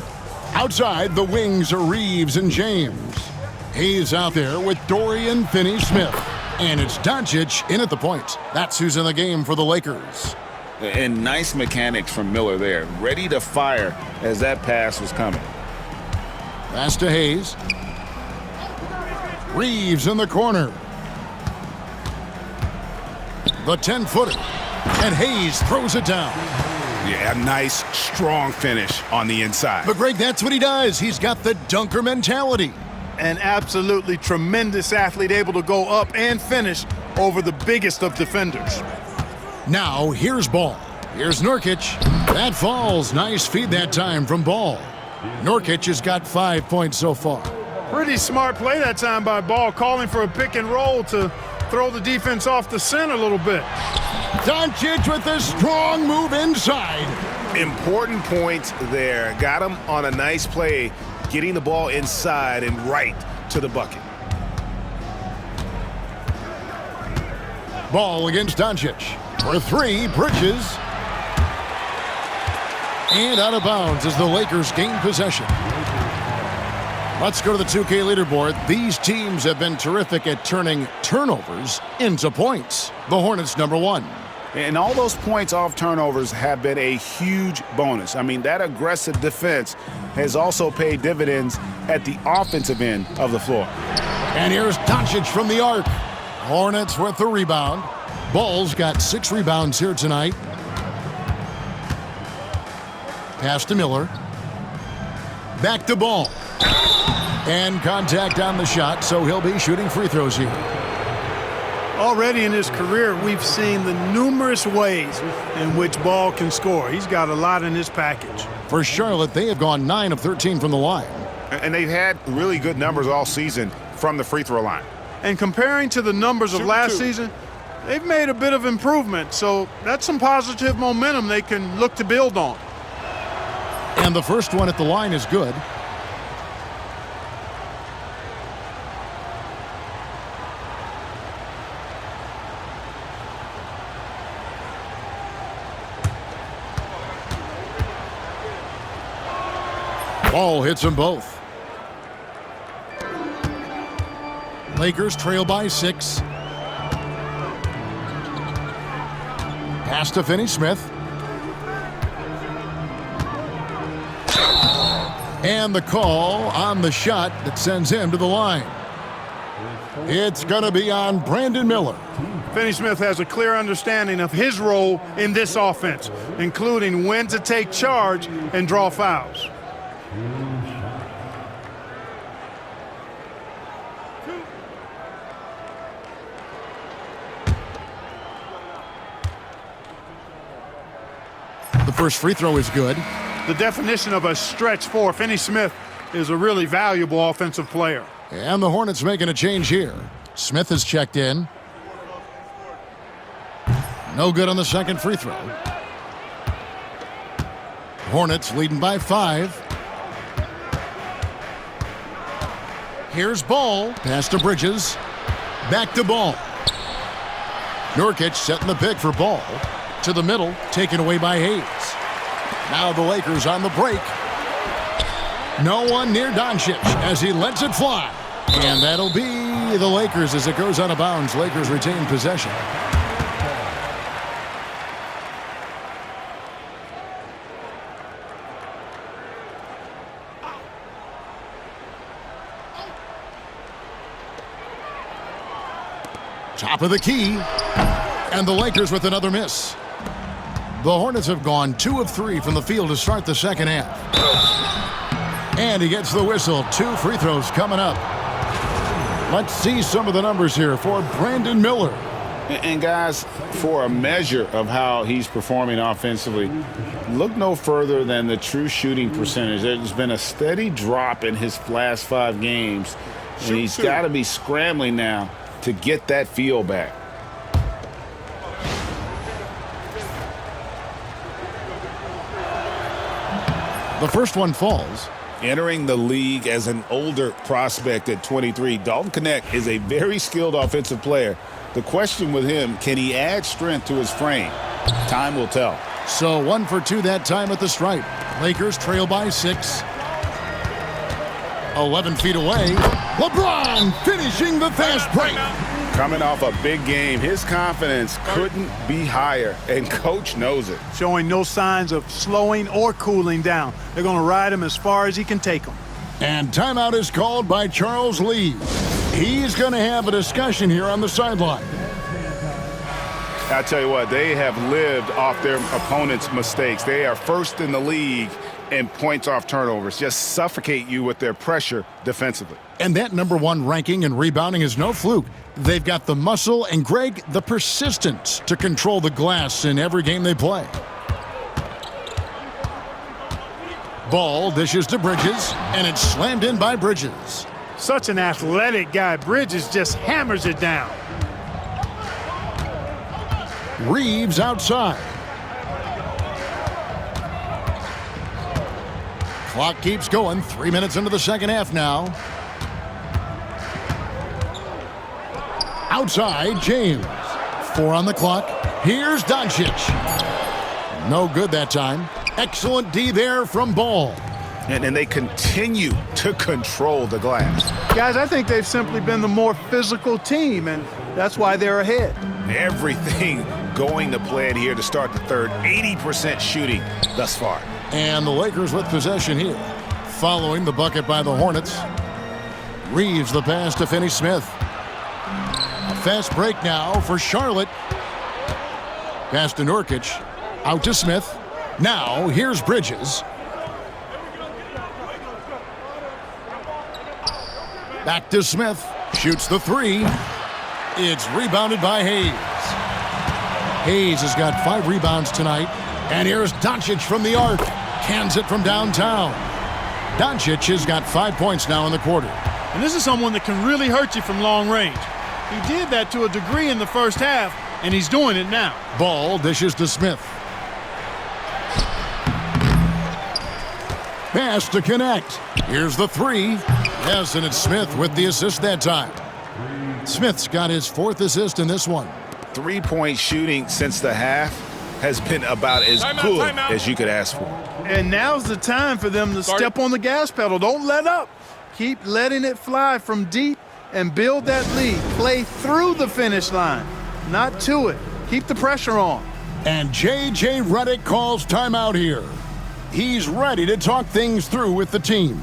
Outside, the wings are Reeves and James. He's out there with Dorian Finney-Smith. And it's Doncic in at the point. That's who's in the game for the Lakers. And nice mechanics from Miller there. Ready to fire as that pass was coming. Pass to Hayes. Reeves in the corner. The 10-footer. And Hayes throws it down. Yeah, a nice, strong finish on the inside. But, Greg, that's what he does. He's got the dunker mentality. An absolutely tremendous athlete, able to go up and finish over the biggest of defenders. Now, here's Ball. Here's Nurkic. That falls. Nice feed that time from Ball. Nurkic has got 5 points so far. Pretty smart play that time by Ball, calling for a pick and roll to throw the defense off the scent a little bit. Doncic with a strong move inside. Important point there. Got him on a nice play, getting the ball inside and right to the bucket. Ball against Doncic. For three, Bridges. And out of bounds as the Lakers gain possession. Let's go to the 2K leaderboard. These teams have been terrific at turning turnovers into points. The Hornets #1. And all those points off turnovers have been a huge bonus. I mean, that aggressive defense has also paid dividends at the offensive end of the floor. And here's Doncic from the arc. Hornets with the rebound. Ball's got 6 rebounds here tonight. Pass to Miller. Back to Ball. And contact on the shot, so he'll be shooting free throws here. Already in his career, we've seen the numerous ways in which Ball can score. He's got a lot in his package. For Charlotte, they have gone 9 of 13 from the line. And they've had really good numbers all season from the free throw line. And comparing to the numbers of last season, they've made a bit of improvement. So that's some positive momentum they can look to build on. And the first one at the line is good. Ball hits them both. Lakers trail by 6. Pass to Finney-Smith. And the call on the shot that sends him to the line. It's going to be on Brandon Miller. Finney-Smith has a clear understanding of his role in this offense, including when to take charge and draw fouls. The first free throw is good. The definition of a stretch four. Finney-Smith is a really valuable offensive player. And the Hornets making a change here. Smith has checked in. No good on the second free throw. Hornets leading by 5. Here's Ball. Pass to Bridges. Back to Ball. Nurkic setting the pick for Ball. To the middle, taken away by Hayes. Now the Lakers on the break. No one near Doncic as he lets it fly. And that'll be the Lakers as it goes out of bounds. Lakers retain possession. Top of the key. And the Lakers with another miss. The Hornets have gone 2 of 3 from the field to start the second half. And he gets the whistle. 2 free throws coming up. Let's see some of the numbers here for Brandon Miller. And guys, for a measure of how he's performing offensively, look no further than the true shooting percentage. There's been a steady drop in his last 5 games, and he's got to be scrambling now to get that feel back. The first one falls. Entering the league as an older prospect at 23, Dalton Knecht is a very skilled offensive player. The question with him, can he add strength to his frame? Time will tell. So 1 for 2 that time at the stripe. Lakers trail by 6. 11 feet away. LeBron finishing the fast break. Coming off a big game, his confidence couldn't be higher, and coach knows it. Showing no signs of slowing or cooling down. They're going to ride him as far as he can take him. And timeout is called by Charles Lee. He's going to have a discussion here on the sideline. I tell you what, they have lived off their opponent's mistakes. They are first in the league in points off turnovers. Just suffocate you with their pressure defensively. And that #1 ranking and rebounding is no fluke. They've got the muscle and, Greg, the persistence to control the glass in every game they play. Ball dishes to Bridges, and it's slammed in by Bridges. Such an athletic guy. Bridges just hammers it down. Reeves outside. Clock keeps going. 3 minutes into the second half now. Outside, James. 4 on the clock. Here's Doncic. No good that time. Excellent D there from Ball. And they continue to control the glass. Guys, I think they've simply been the more physical team, and that's why they're ahead. Everything going to plan here to start the third. 80% shooting thus far. And the Lakers with possession here. Following the bucket by the Hornets. Reeves the pass to Finney-Smith. A fast break now for Charlotte. Pass to Nurkic. Out to Smith. Now here's Bridges. Back to Smith. Shoots the 3. It's rebounded by Hayes. Hayes has got 5 rebounds tonight. And here's Doncic from the arc. Cans it from downtown. Doncic has got 5 points now in the quarter. And this is someone that can really hurt you from long range. He did that to a degree in the first half, and he's doing it now. Ball dishes to Smith. Pass to connect. Here's the 3. Yes, and it's Smith with the assist that time. Smith's got his 4th assist in this one. 3-point shooting since the half has been about as good as you could ask for. And now's the time for them to step on the gas pedal. Don't let up. Keep letting it fly from deep and build that lead. Play through the finish line, not to it. Keep the pressure on. And J.J. Redick calls timeout here. He's ready to talk things through with the team.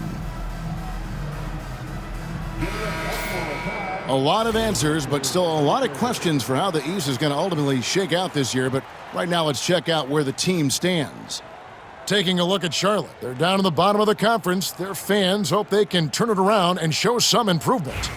A lot of answers, but still a lot of questions for how the East is going to ultimately shake out this year. But right now, let's check out where the team stands. Taking a look at Charlotte. They're down in the bottom of the conference. Their fans hope they can turn it around and show some improvement.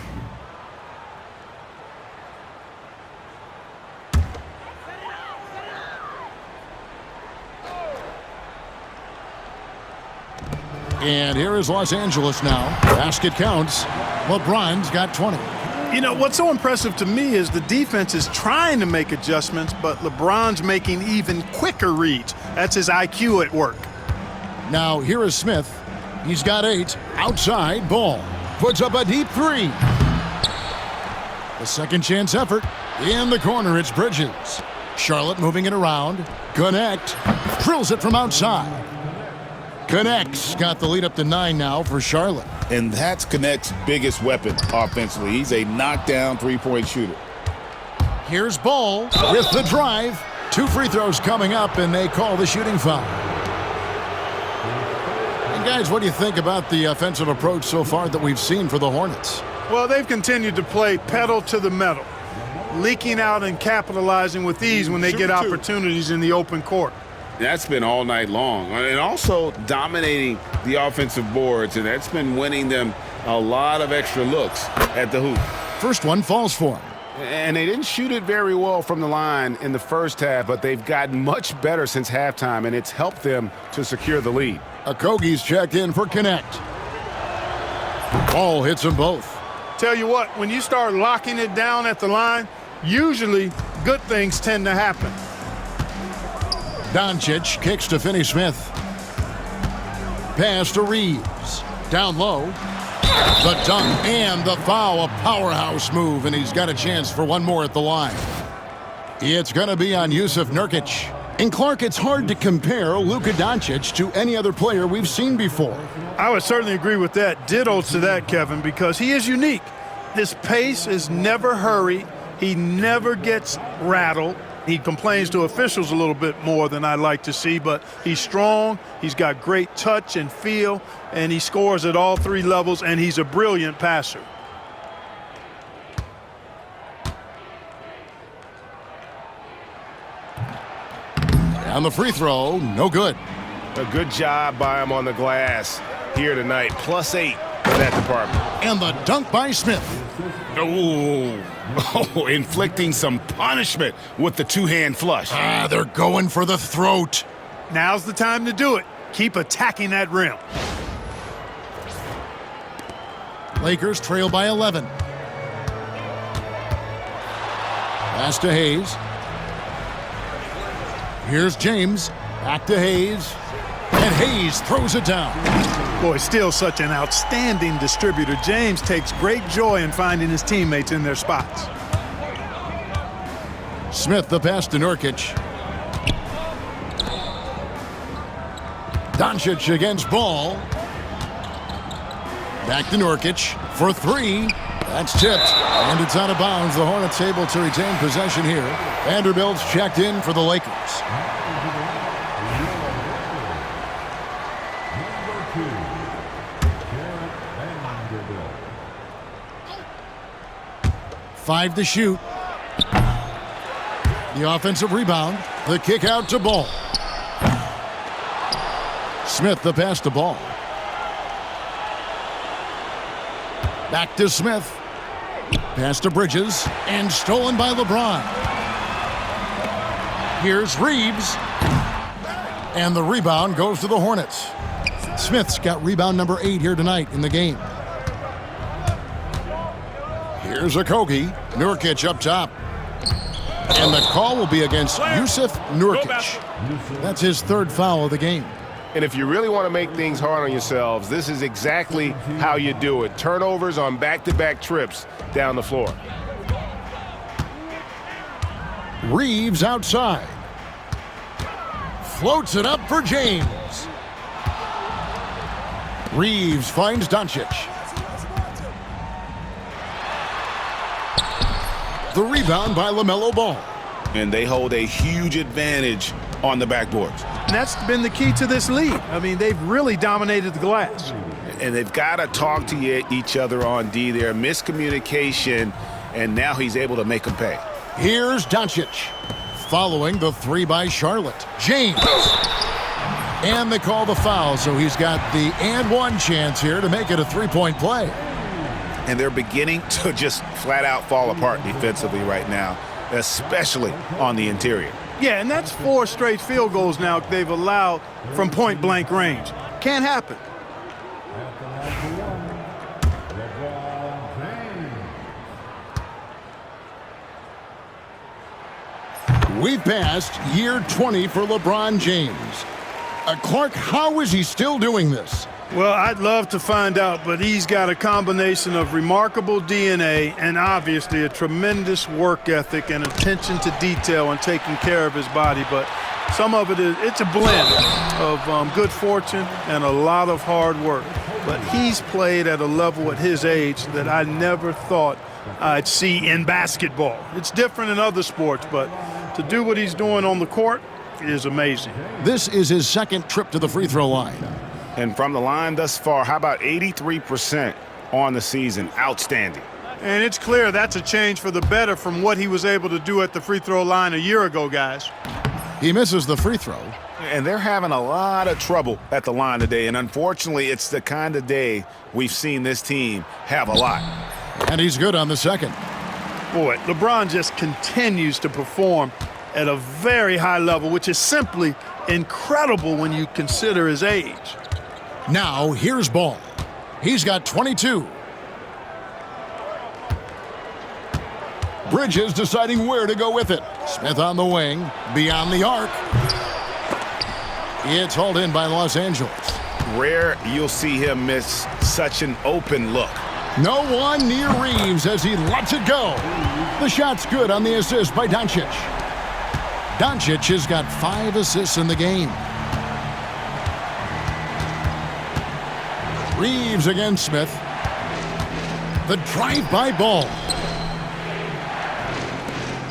And here is Los Angeles now. Basket counts. LeBron's got 20. You know, what's so impressive to me is the defense is trying to make adjustments, but LeBron's making even quicker reads. That's his IQ at work. Now, here is Smith. He's got 8. Outside, Ball. Puts up a deep 3. The second chance effort. In the corner, it's Bridges. Charlotte moving it around. Connect. Drills it from outside. Connect's got the lead up to 9 now for Charlotte. And that's Connect's biggest weapon offensively. He's a knockdown 3-point shooter. Here's Ball with the drive. 2 free throws coming up, and they call the shooting foul. And guys, what do you think about the offensive approach so far that we've seen for the Hornets? Well, they've continued to play pedal to the metal, leaking out and capitalizing with ease when they get opportunities in the open court. That's been all night long. And also dominating the offensive boards, and that's been winning them a lot of extra looks at the hoop. First one falls for him. And they didn't shoot it very well from the line in the first half, but they've gotten much better since halftime, and it's helped them to secure the lead. Okogie's checked in for Connect. Ball hits them both. Tell you what, when you start locking it down at the line, usually good things tend to happen. Doncic kicks to Finney-Smith. Pass to Reeves. Down low. The dunk and the foul. A powerhouse move, and he's got a chance for one more at the line. It's going to be on Jusuf Nurkic. And Clark, it's hard to compare Luka Doncic to any other player we've seen before. I would certainly agree with that. Ditto to that, Kevin, because he is unique. His pace is never hurried. He never gets rattled. He complains to officials a little bit more than I'd like to see, but he's strong, he's got great touch and feel, and he scores at all 3 levels, and he's a brilliant passer. And the free throw, no good. A good job by him on the glass here tonight. +8 for that department. And the dunk by Smith. Oh, inflicting some punishment with the 2-hand flush. They're going for the throat. Now's the time to do it. Keep attacking that rim. Lakers trail by 11. Pass to Hayes. Here's James. Back to Hayes. And Hayes throws it down. Boy, still such an outstanding distributor. James takes great joy in finding his teammates in their spots. Smith the pass to Nurkic. Doncic against Ball. Back to Nurkic for three. That's tipped, and it's out of bounds. The Hornets able to retain possession here. Vanderbilt's checked in for the Lakers. Five to shoot. The offensive rebound. The kick out to Ball. Smith the pass to Ball. Back to Smith. Pass to Bridges. And stolen by LeBron. Here's Reeves. And the rebound goes to the Hornets. Smith's got rebound number 8 here tonight in the game. Here's Okogie. Nurkic up top. And the call will be against Jusuf Nurkic. That's his third foul of the game. And if you really want to make things hard on yourselves, this is exactly how you do it. Turnovers on back-to-back trips down the floor. Reeves outside. Floats it up for James. Reeves finds Doncic. The rebound by Lamelo Ball. And they hold a huge advantage on the backboards. And that's been the key to this lead. I mean, they've really dominated the glass. And they've got to talk to each other on D there. Miscommunication, and now he's able to make them pay. Here's Doncic. Following the three by Charlotte. James. And they call the foul, so he's got the and one chance here to make it a three-point play. And they're beginning to just flat out fall apart defensively right now, especially on the interior. Yeah, and that's 4 straight field goals now they've allowed from point-blank range. Can't happen. We've passed year 20 for LeBron James. Clark, how is he still doing this? Well, I'd love to find out, but he's got a combination of remarkable DNA and obviously a tremendous work ethic and attention to detail and taking care of his body. But some of it's a blend of good fortune and a lot of hard work. But he's played at a level at his age that I never thought I'd see in basketball. It's different in other sports, but to do what he's doing on the court is amazing. This is his second trip to the free throw line. And from the line thus far, how about 83% on the season? Outstanding. And it's clear that's a change for the better from what he was able to do at the free throw line a year ago, guys. He misses the free throw. And they're having a lot of trouble at the line today. And unfortunately, it's the kind of day we've seen this team have a lot. And he's good on the second. Boy, LeBron just continues to perform at a very high level, which is simply incredible when you consider his age. Now, here's Ball. He's got 22. Bridges deciding where to go with it. Smith on the wing, beyond the arc. It's hauled in by Los Angeles. Rare you'll see him miss such an open look. No one near Reeves as he lets it go. The shot's good on the assist by Doncic. Doncic has got 5 assists in the game. Reeves against Smith. The drive by Ball.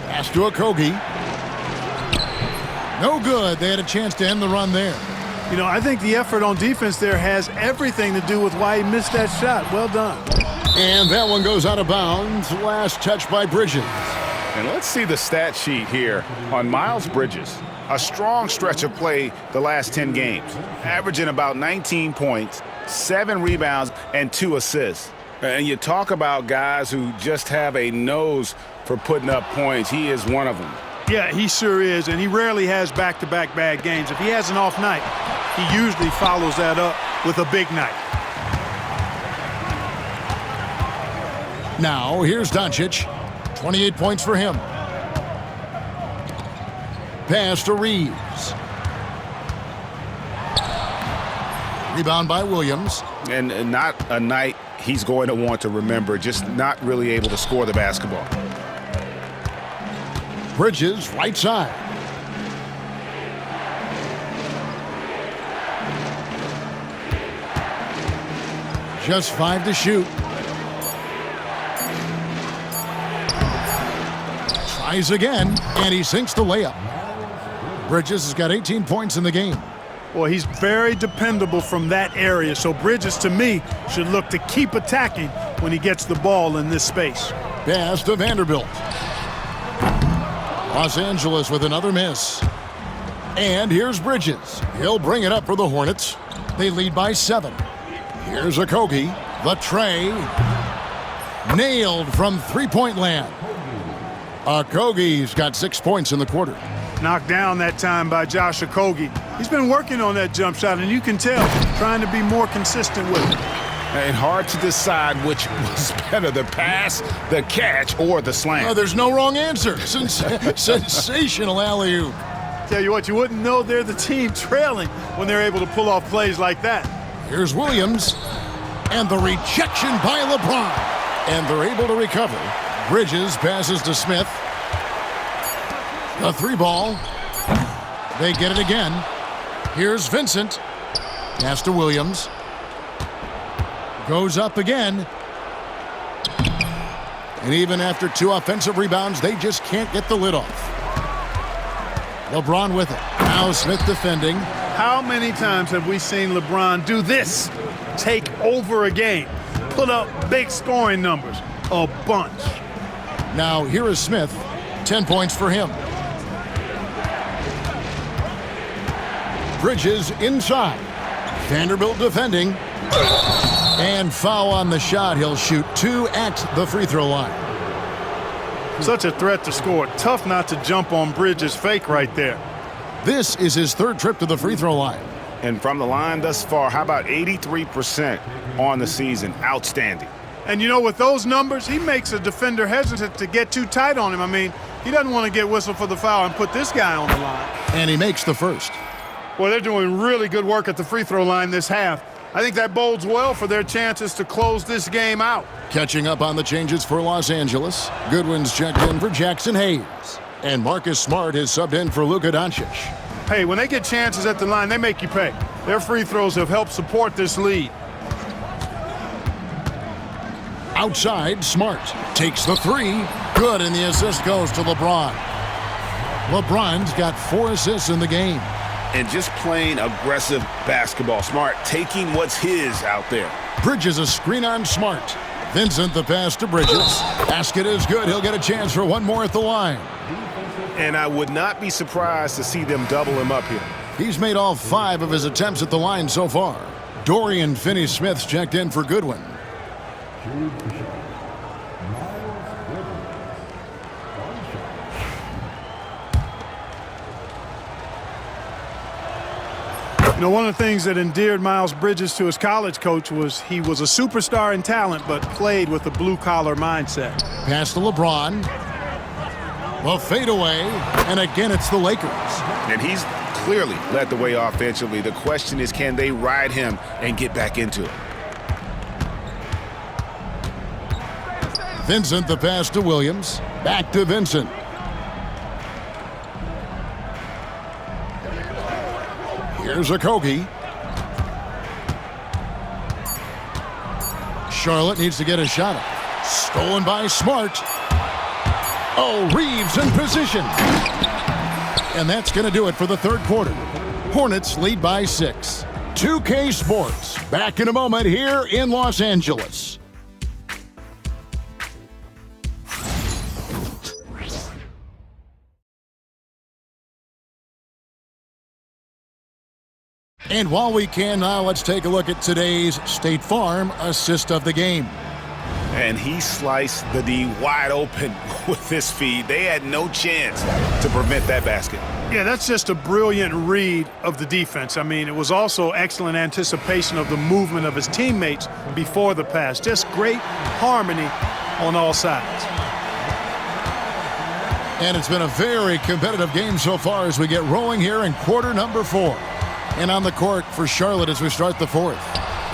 Pass to Okogie. No good. They had a chance to end the run there. You know, I think the effort on defense there has everything to do with why he missed that shot. Well done. And that one goes out of bounds. Last touch by Bridges. And let's see the stat sheet here on Miles Bridges. A strong stretch of play the last 10 games, averaging about 19 points, 7 rebounds, and 2 assists. And you talk about guys who just have a nose for putting up points. He is one of them. Yeah, he sure is, and he rarely has back-to-back bad games. If he has an off night, he usually follows that up with a big night. Now, here's Doncic. 28 points for him. Pass to Reeves. Rebound by Williams. And not a night he's going to want to remember, just not really able to score the basketball. Bridges, right side. Just 5 to shoot. Tries again, and he sinks the layup. Bridges has got 18 points in the game. Well, he's very dependable from that area, so Bridges, to me, should look to keep attacking when he gets the ball in this space. Pass to Vanderbilt. Los Angeles with another miss. And here's Bridges. He'll bring it up for the Hornets. They lead by 7. Here's Okogie. The tray. Nailed from three-point land. Okogie's got 6 points in the quarter. Knocked down that time by Josh Okogie. He's been working on that jump shot, and you can tell, trying to be more consistent with it. And hard to decide which was better, the pass, the catch, or the slam. Oh, there's no wrong answer. Sensational alley-oop. Tell you what, you wouldn't know they're the team trailing when they're able to pull off plays like that. Here's Williams. And the rejection by LeBron. And they're able to recover. Bridges passes to Smith. The 3-ball. They get it again. Here's Vincent. Pass to Williams. Goes up again. And even after 2 offensive rebounds, they just can't get the lid off. LeBron with it. Now Smith defending. How many times have we seen LeBron do this? Take over a game. Put up big scoring numbers. A bunch. Now here is Smith. 10 points for him. Bridges inside. Vanderbilt defending. And foul on the shot. He'll shoot 2 at the free throw line. Such a threat to score. Tough not to jump on Bridges' fake right there. This is his 3rd trip to the free throw line. And from the line thus far, how about 83% on the season? Outstanding. And you know, with those numbers, he makes a defender hesitant to get too tight on him. I mean, he doesn't want to get whistled for the foul and put this guy on the line. And he makes the first. Well, they're doing really good work at the free throw line this half. I think that bodes well for their chances to close this game out. Catching up on the changes for Los Angeles. Goodwin's checked in for Jackson Hayes. And Marcus Smart is subbed in for Luka Doncic. Hey, when they get chances at the line, they make you pay. Their free throws have helped support this lead. Outside, Smart takes the 3. Good, and the assist goes to LeBron. LeBron's got 4 assists in the game. And just playing aggressive basketball. Smart taking what's his out there. Bridges a screen on Smart. Vincent the pass to Bridges. Basket is good. He'll get a chance for 1 more at the line. And I would not be surprised to see them double him up here. He's made all 5 of his attempts at the line so far. Dorian Finney-Smith's checked in for Goodwin. You know, one of the things that endeared Miles Bridges to his college coach was he was a superstar in talent, but played with a blue-collar mindset. Pass to LeBron. The fadeaway, and again it's the Lakers. And he's clearly led the way offensively. The question is, can they ride him and get back into it? Vincent the pass to Williams. Back to Vincent. Here's Okogie. Charlotte needs to get a shot up. Stolen by Smart. Oh, Reeves in position. And that's going to do it for the 3rd quarter. Hornets lead by 6. 2K Sports, back in a moment here in Los Angeles. And while we can now, let's take a look at today's State Farm assist of the game. And he sliced the D wide open with this feed. They had no chance to prevent that basket. Yeah, that's just a brilliant read of the defense. I mean, it was also excellent anticipation of the movement of his teammates before the pass. Just great harmony on all sides. And it's been a very competitive game so far as we get rolling here in quarter number 4. And on the court for Charlotte as we start the 4th.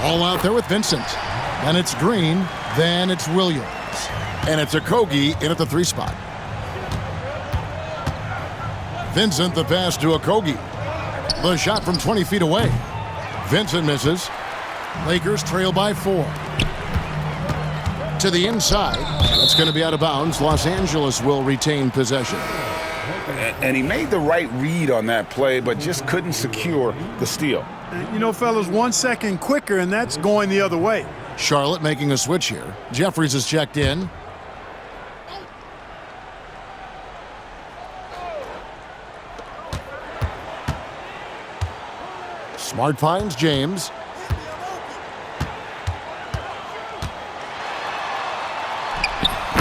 Ball out there with Vincent. Then it's Green. Then it's Williams. And it's Okogie in at the 3 spot. Vincent the pass to Okogie. The shot from 20 feet away. Vincent misses. Lakers trail by 4. To the inside. That's going to be out of bounds. Los Angeles will retain possession. And he made the right read on that play, but just couldn't secure the steal. You know, fellas, 1 second quicker, and that's going the other way. Charlotte making a switch here. Jeffries is checked in. Smart finds James.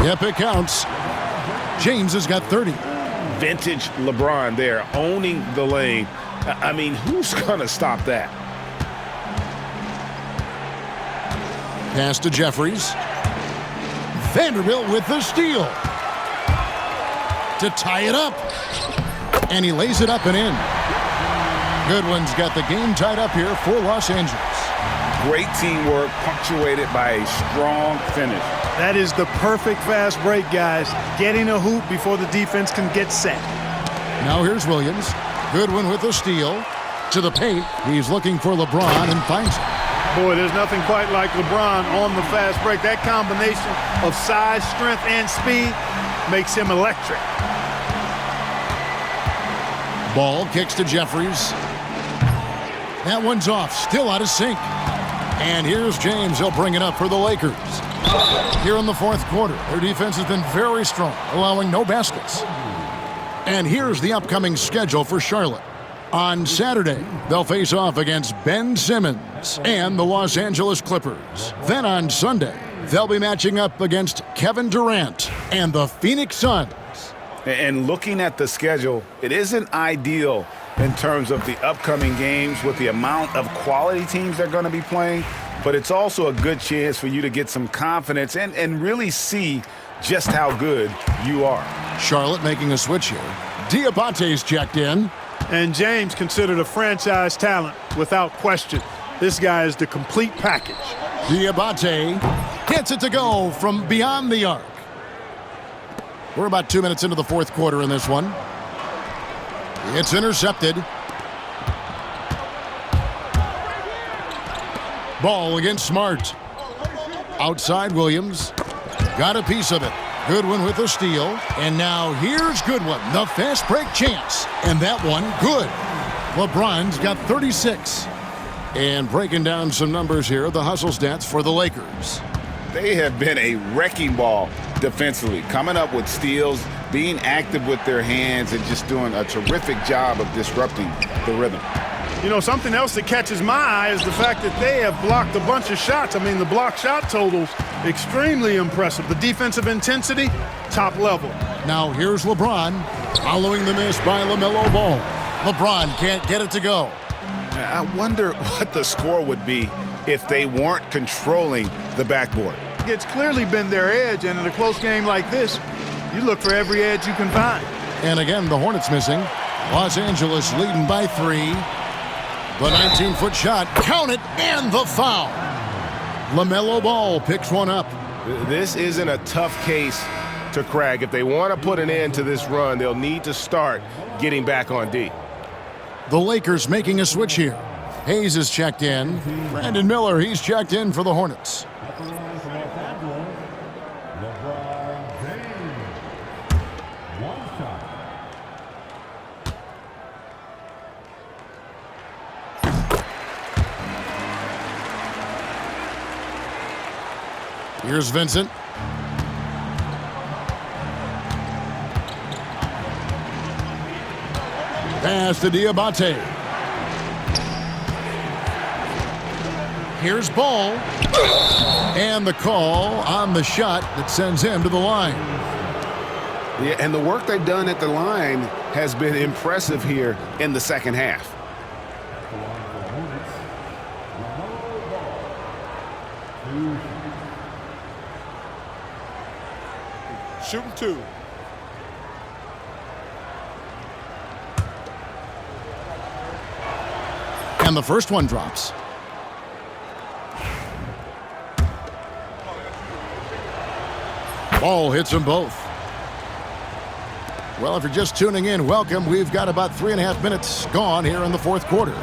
Yep, it counts. James has got 30. Vintage LeBron there, owning the lane. I mean, who's going to stop that? Pass to Jeffries. Vanderbilt with the steal. To tie it up. And he lays it up and in. Goodwin's got the game tied up here for Los Angeles. Great teamwork, punctuated by a strong finish. That is the perfect fast break, guys. Getting a hoop before the defense can get set. Now here's Williams. Goodwin with the steal. To the paint. He's looking for LeBron and finds him. Boy, there's nothing quite like LeBron on the fast break. That combination of size, strength, and speed makes him electric. Ball kicks to Jeffries. That one's off. Still out of sync. And here's James. He'll bring it up for the Lakers. Here in the fourth quarter, their defense has been very strong, allowing no baskets. And here's the upcoming schedule for Charlotte. On Saturday, they'll face off against Ben Simmons and the Los Angeles Clippers. Then on Sunday, they'll be matching up against Kevin Durant and the Phoenix Suns. And looking at the schedule, it isn't ideal in terms of the upcoming games with the amount of quality teams they're going to be playing, but it's also a good chance for you to get some confidence and really see just how good you are. Charlotte making a switch here. Diabate's checked in. And James considered a franchise talent without question. This guy is the complete package. Diabate gets it to go from beyond the arc. We're about 2 minutes into the fourth quarter in this one. It's intercepted. Ball against Smart. Outside Williams. Got a piece of it. Goodwin with the steal. And now here's Goodwin, the fast break chance. And that one, good. LeBron's got 36. And breaking down some numbers here, the hustle stats for the Lakers. They have been a wrecking ball defensively, coming up with steals, being active with their hands, and just doing a terrific job of disrupting the rhythm. You know, something else that catches my eye is the fact that they have blocked a bunch of shots. I mean, the block shot totals, extremely impressive. The defensive intensity, top level. Now here's LeBron, following the miss by Lamelo Ball. LeBron can't get it to go. I wonder what the score would be if they weren't controlling the backboard. It's clearly been their edge, and in a close game like this, you look for every edge you can find. And again, the Hornets missing. Los Angeles leading by 3. The 19-foot shot, count it, and the foul. Lamelo Ball picks one up. This isn't a tough case to crack. If they want to put an end to this run, they'll need to start getting back on D. The Lakers making a switch here. Hayes is checked in. Brandon Miller, he's checked in for the Hornets. Here's Vincent. Pass to Diabate. Here's Ball. And the call on the shot that sends him to the line. Yeah, and the work they've done at the line has been impressive here in the second half. Shooting 2. And the first one drops. Ball hits them both. Well, if you're just tuning in, welcome. We've got about 3.5 minutes gone here in the fourth quarter.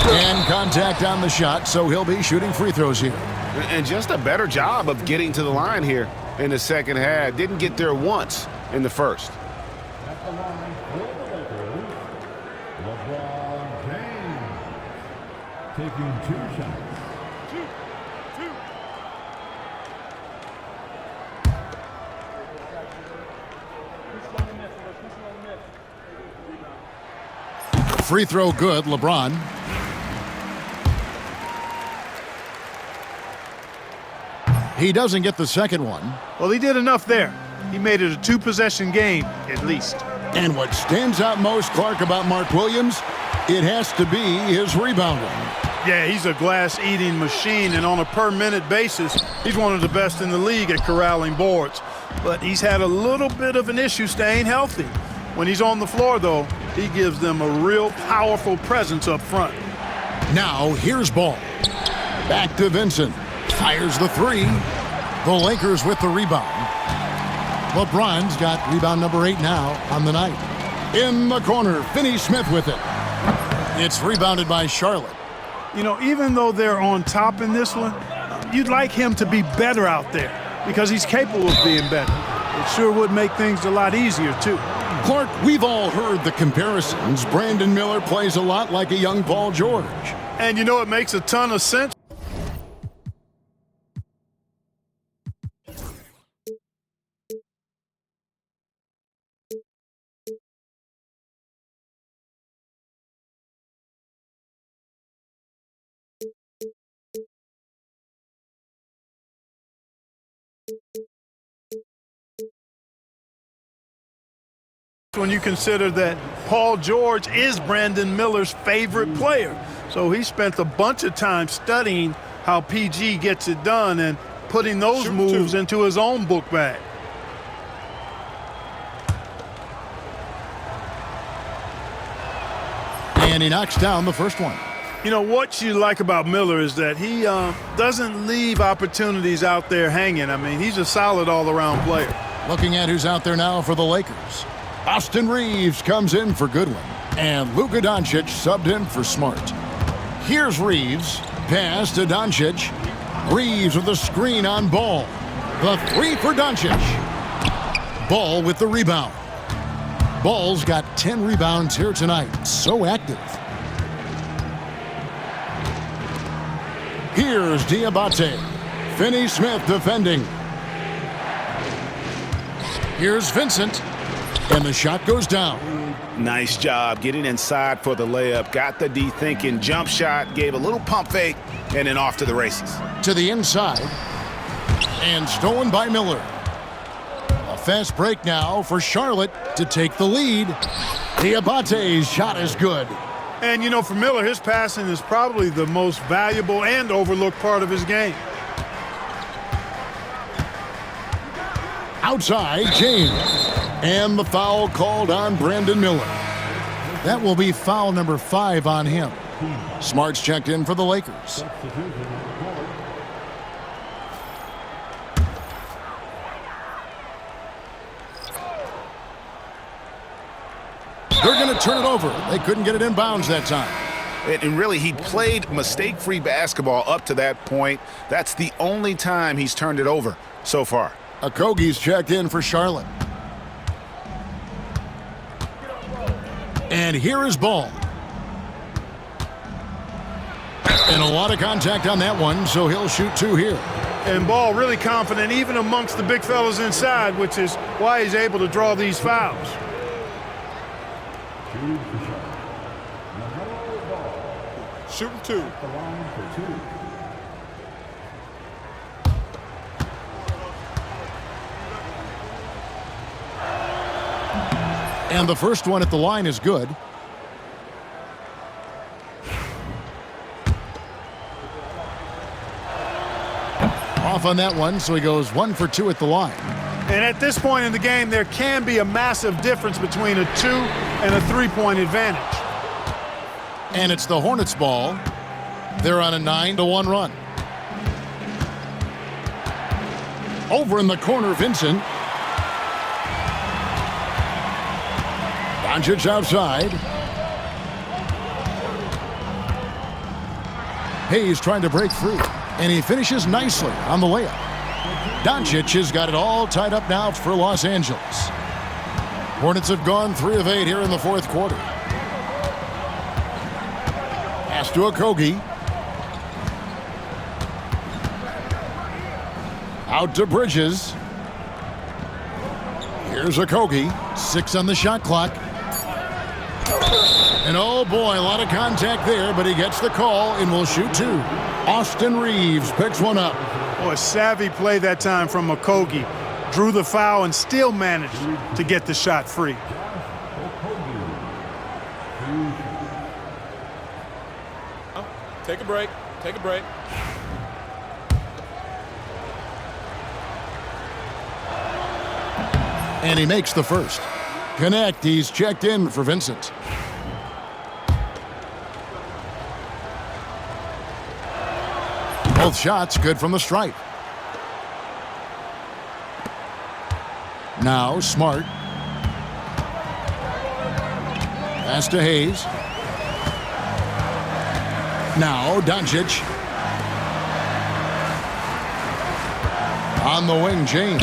And contact on the shot, so he'll be shooting free throws here. And just a better job of getting to the line here in the second half. Didn't get there once in the first. At the line for the Lakers, LeBron James taking 2 shots. Free throw good, LeBron. He doesn't get the second one. Well, he did enough there. He made it a 2-possession game, at least. And what stands out most, Clark, about Mark Williams, it has to be his rebounding. Yeah, he's a glass-eating machine, and on a per-minute basis, he's one of the best in the league at corralling boards. But he's had a little bit of an issue staying healthy. When he's on the floor, though, he gives them a real powerful presence up front. Now, here's Ball. Back to Vincent. Fires the three. The Lakers with the rebound. LeBron's got rebound number 8 now on the night. In the corner, Finney-Smith with it. It's rebounded by Charlotte. You know, even though they're on top in this one, you'd like him to be better out there because he's capable of being better. It sure would make things a lot easier, too. Clark, we've all heard the comparisons. Brandon Miller plays a lot like a young Paul George. And you know, it makes a ton of sense. When you consider that Paul George is Brandon Miller's favorite player. So he spent a bunch of time studying how PG gets it done and putting those moves into his own book bag. And he knocks down the first one. You know, what you like about Miller is that he doesn't leave opportunities out there hanging. I mean, he's a solid all-around player. Looking at who's out there now for the Lakers. Austin Reeves comes in for Goodwin. And Luka Doncic subbed in for Smart. Here's Reeves. Pass to Doncic. Reeves with a screen on Ball. The three for Doncic. Ball with the rebound. Ball's got 10 rebounds here tonight. So active. Here's Diabate. Finney-Smith defending. Here's Vincent. And the shot goes down. Nice job getting inside for the layup. Got the D thinking, jump shot, gave a little pump fake, and then off to the races. To the inside. And stolen by Miller. A fast break now for Charlotte to take the lead. Diabate's shot is good. And, you know, for Miller, his passing is probably the most valuable and overlooked part of his game. Outside, James. And the foul called on Brandon Miller. That will be foul number 5 on him. Smart's checked in for the Lakers. They're going to turn it over. They couldn't get it in bounds that time. And really, he played mistake-free basketball up to that point. That's the only time he's turned it over so far. Okogie's checked in for Charlotte. And here is Ball. And a lot of contact on that one, so he'll shoot 2 here. And Ball really confident even amongst the big fellas inside, which is why he's able to draw these fouls. Shooting 2. And the first one at the line is good. Off on that one, so he goes 1 for 2 at the line. And at this point in the game, there can be a massive difference between a 2 and a 3-point advantage. And it's the Hornets ball. They're on a 9-1 run. Over in the corner, Vincent. Doncic outside. Hayes trying to break free, and he finishes nicely on the layup. Doncic has got it all tied up now for Los Angeles. Hornets have gone 3 of 8 here in the fourth quarter. Pass to Okogie. Out to Bridges. Here's Okogie. 6 on the shot clock. And oh boy, a lot of contact there, but he gets the call and will shoot 2. Austin Reeves picks one up. Oh, a savvy play that time from Okogie. Drew the foul and still managed to get the shot free. Take a break. Take a break. And he makes the first. Connect, he's checked in for Vincent. Both shots good from the stripe. Now Smart. Pass to Hayes. Now Doncic. On the wing, James.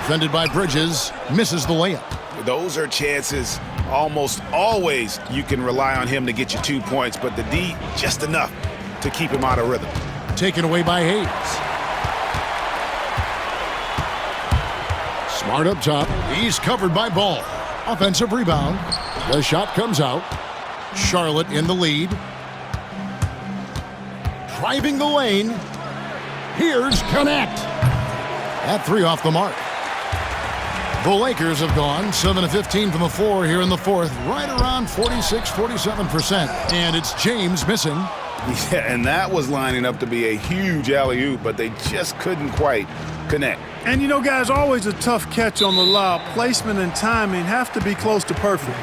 Defended by Bridges. Misses the layup. Those are chances almost always you can rely on him to get you 2 points, but the D just enough to keep him out of rhythm. Taken away by Hayes. Smart up top. He's covered by Ball. Offensive rebound. The shot comes out. Charlotte in the lead. Driving the lane. Here's Connect. That 3 off the mark. The Lakers have gone 7 of 15 from the floor here in the fourth, right around 46-47%. And it's James missing. Yeah, and that was lining up to be a huge alley-oop, but they just couldn't quite connect. And you know, guys, always a tough catch on the lob. Placement and timing have to be close to perfect.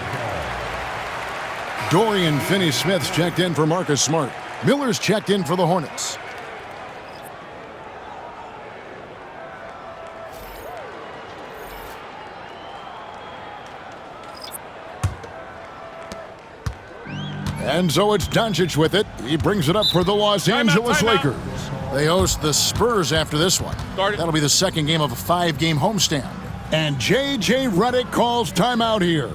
Dorian Finney-Smith's checked in for Marcus Smart. Miller's checked in for the Hornets. And so it's Doncic with it. He brings it up for the Los Angeles Lakers. They host the Spurs after this one. That'll be the second game of a 5-game homestand. And J.J. Redick calls timeout here.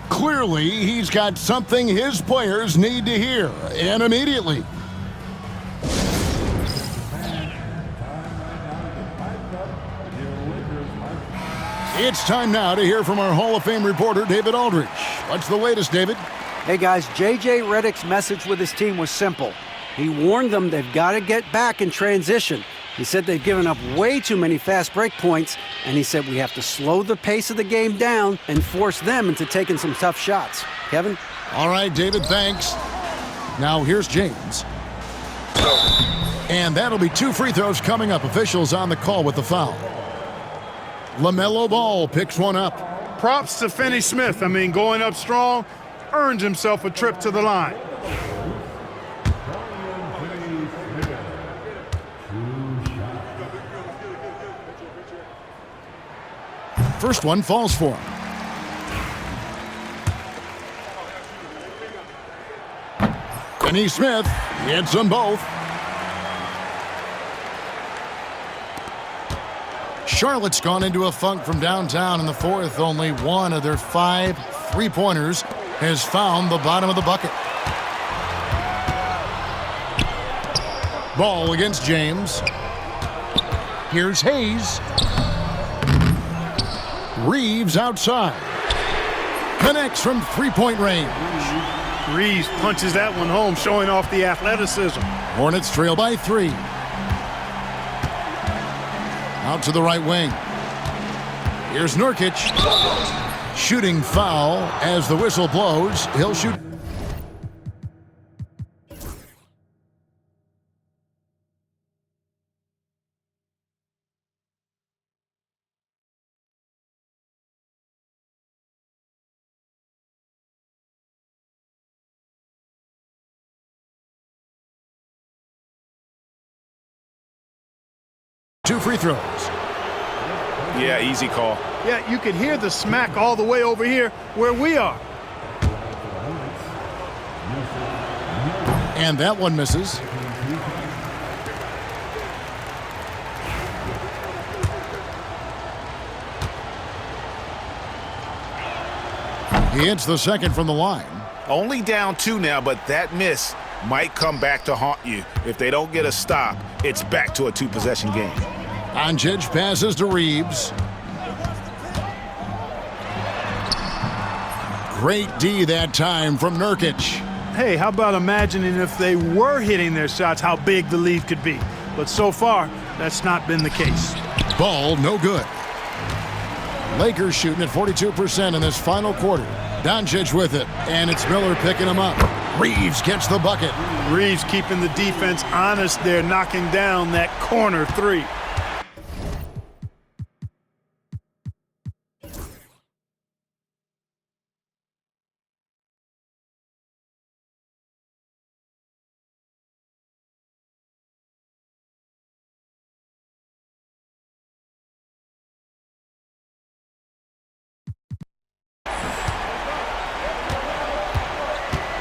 Clearly, he's got something his players need to hear, and immediately. It's time now to hear from our Hall of Fame reporter, David Aldridge. What's the latest, David? Hey guys, J.J. Redick's message with his team was simple. He warned them they've got to get back in transition. He said they've given up way too many fast break points, and he said we have to slow the pace of the game down and force them into taking some tough shots. Kevin? All right, David, thanks. Now here's James. And that'll be 2 free throws coming up. Officials on the call with the foul. Lamelo Ball picks one up. Props to Finney-Smith. I mean, going up strong, earns himself a trip to the line. First one falls for him. Finney-Smith hits them both. Charlotte's gone into a funk from downtown in the fourth. Only one of their 5 3-pointers has found the bottom of the bucket. Ball against James. Here's Hayes. Reeves outside. Connects from 3-point range. Reeves punches that one home, showing off the athleticism. Hornets trail by 3. Out to the right wing. Here's Nurkic. Shooting foul as the whistle blows. He'll shoot. Two free throws. Yeah, easy call. Yeah, you could hear the smack all the way over here where we are. And that one misses. He hits the second from the line. Only down 2 now, but that miss might come back to haunt you. If they don't get a stop, it's back to a 2-possession game. Doncic passes to Reeves. Great D that time from Nurkic. Hey, how about imagining if they were hitting their shots, how big the lead could be? But so far, that's not been the case. Ball no good. Lakers shooting at 42% in this final quarter. Doncic with it, and it's Miller picking him up. Reeves gets the bucket. Reeves keeping the defense honest there, knocking down that corner 3.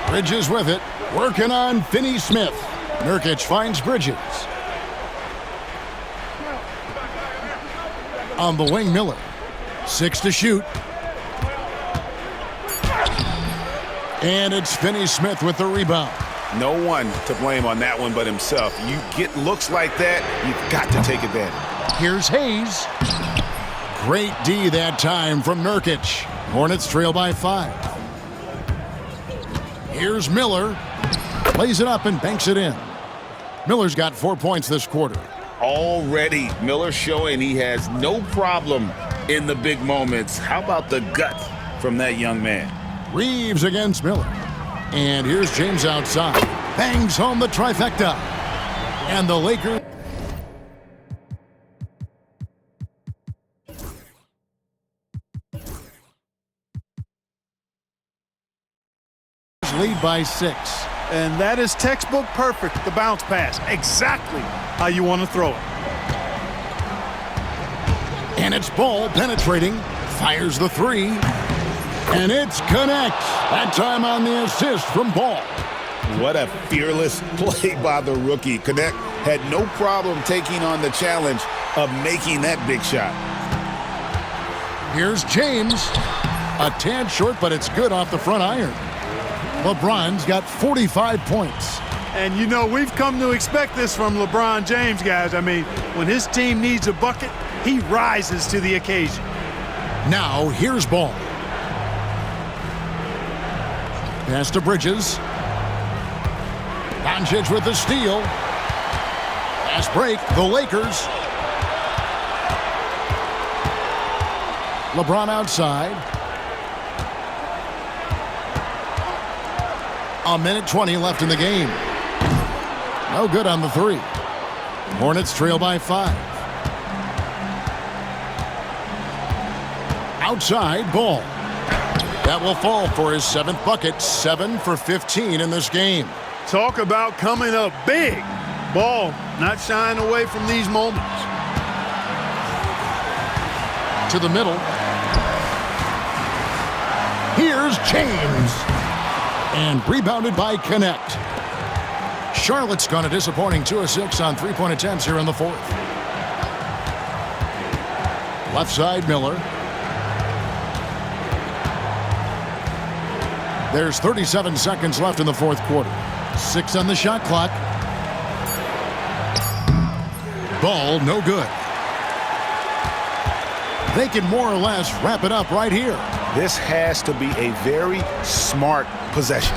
Bridges with it, working on Finney-Smith. Nurkic finds Bridges. On the wing, Miller. 6 to shoot. And it's Finney-Smith with the rebound. No one to blame on that one but himself. You get looks like that, you've got to take advantage. Here's Hayes. Great D that time from Nurkic. Hornets trail by 5. Here's Miller. Plays it up and banks it in. Miller's got 4 points this quarter. Already, Miller showing he has no problem in the big moments. How about the guts from that young man? Reeves against Miller. And here's James outside. Bangs home the trifecta. And the Lakers lead by 6. And that is textbook perfect, the bounce pass. Exactly how you want to throw it. And it's Ball penetrating. Fires the 3. And it's connect. That time on the assist from Ball. What a fearless play by the rookie. Connect had no problem taking on the challenge of making that big shot. Here's James. A tad short, but it's good off the front iron. LeBron's got 45 points. And you know, we've come to expect this from LeBron James, guys. I mean, when his team needs a bucket, he rises to the occasion. Now, here's Ball. Pass to Bridges. Doncic with the steal. Fast break, the Lakers. LeBron outside. 1:20 left in the game. No good on the 3. Hornets trail by 5. Outside, Ball. That will fall for his 7th bucket. 7 for 15 in this game. Talk about coming up big. Ball not shying away from these moments. To the middle. Here's James. And rebounded by Connect. Charlotte's gone a disappointing 2 of 6 on 3-point attempts here in the 4th. Left side, Miller. There's 37 seconds left in the 4th quarter. 6 on the shot clock. Ball no good. They can more or less wrap it up right here. This has to be a very smart possession.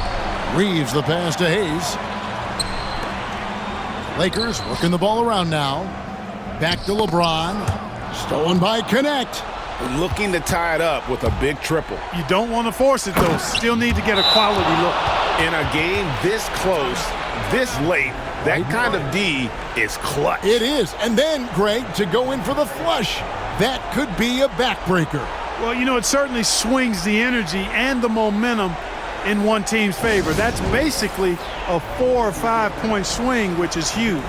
Reeves the pass to Hayes. Lakers working the ball around now. Back to LeBron. Stolen by Connect. Looking to tie it up with a big triple. You don't want to force it, though. Still need to get a quality look. In a game this close, this late, that kind of D is clutch. It is. And then, Greg, to go in for the flush. That could be a backbreaker. Well, you know, it certainly swings the energy and the momentum in one team's favor. That's basically a 4 or 5 point swing, which is huge.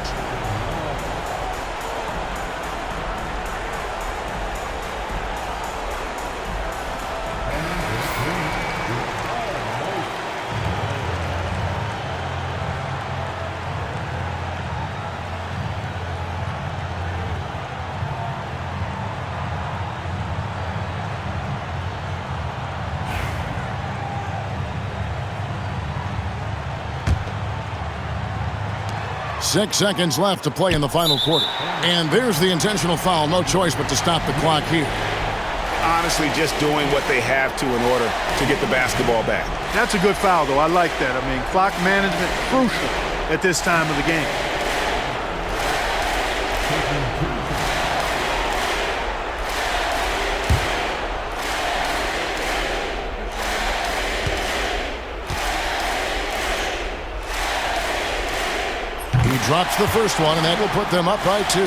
6 seconds left to play in the final quarter. And there's the intentional foul. No choice but to stop the clock here. Honestly, just doing what they have to in order to get the basketball back. That's a good foul, though. I like that. I mean, clock management, crucial at this time of the game. He drops the first one, and that will put them up by 2.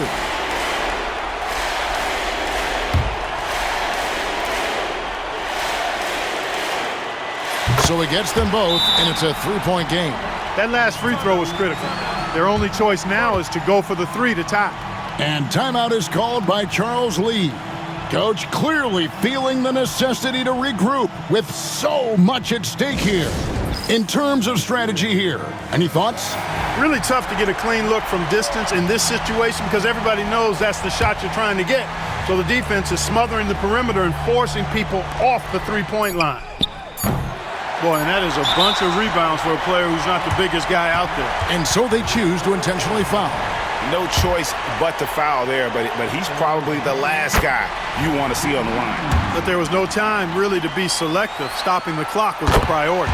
So he gets them both, and it's a 3-point game. That last free throw was critical. Their only choice now is to go for the 3 to tie. And timeout is called by Charles Lee. Coach clearly feeling the necessity to regroup with so much at stake here. In terms of strategy here, any thoughts? Really tough to get a clean look from distance in this situation because everybody knows that's the shot you're trying to get. So the defense is smothering the perimeter and forcing people off the three-point line. Boy, and that is a bunch of rebounds for a player who's not the biggest guy out there. And so they choose to intentionally foul. No choice but to foul there, but he's probably the last guy you want to see on the line. But there was no time really to be selective. Stopping the clock was a priority.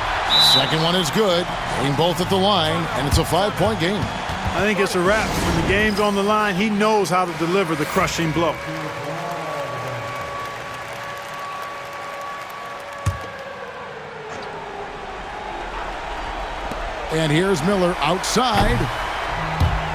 Second one is good. Hitting both at the line, and it's a 5-point game. I think it's a wrap. When the game's on the line, he knows how to deliver the crushing blow. And here's Miller outside.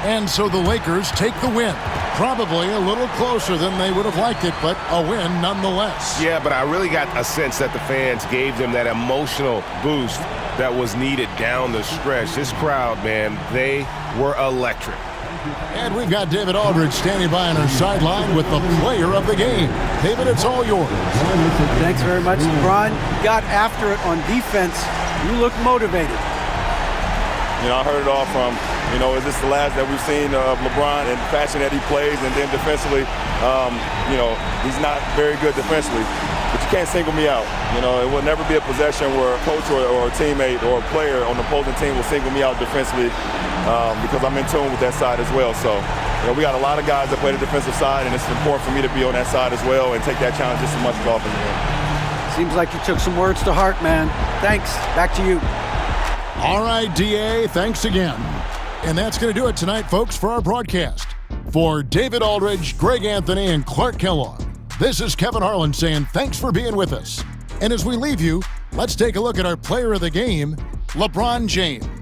And so the Lakers take the win. Probably a little closer than they would have liked it, but a win nonetheless. Yeah, but I really got a sense that the fans gave them that emotional boost that was needed down the stretch. This crowd, man, they were electric. And we've got David Aldridge standing by on our sideline with the player of the game. David, it's all yours. Thanks very much, LeBron. Got after it on defense. You look motivated. You know, I heard it all from, you know, is this the last that we've seen of LeBron and the fashion that he plays, and then defensively, you know, he's not very good defensively, but you can't single me out. You know, it will never be a possession where a coach or a teammate or a player on the opposing team will single me out defensively because I'm in tune with that side as well. So, you know, we got a lot of guys that play the defensive side, and it's important for me to be on that side as well and take that challenge just as much as offense. Seems like you took some words to heart, man. Thanks. Back to you. All right, DA, thanks again. And that's going to do it tonight, folks, for our broadcast. For David Aldridge, Greg Anthony, and Clark Kellogg, this is Kevin Harlan saying thanks for being with us. And as we leave you, let's take a look at our player of the game, LeBron James.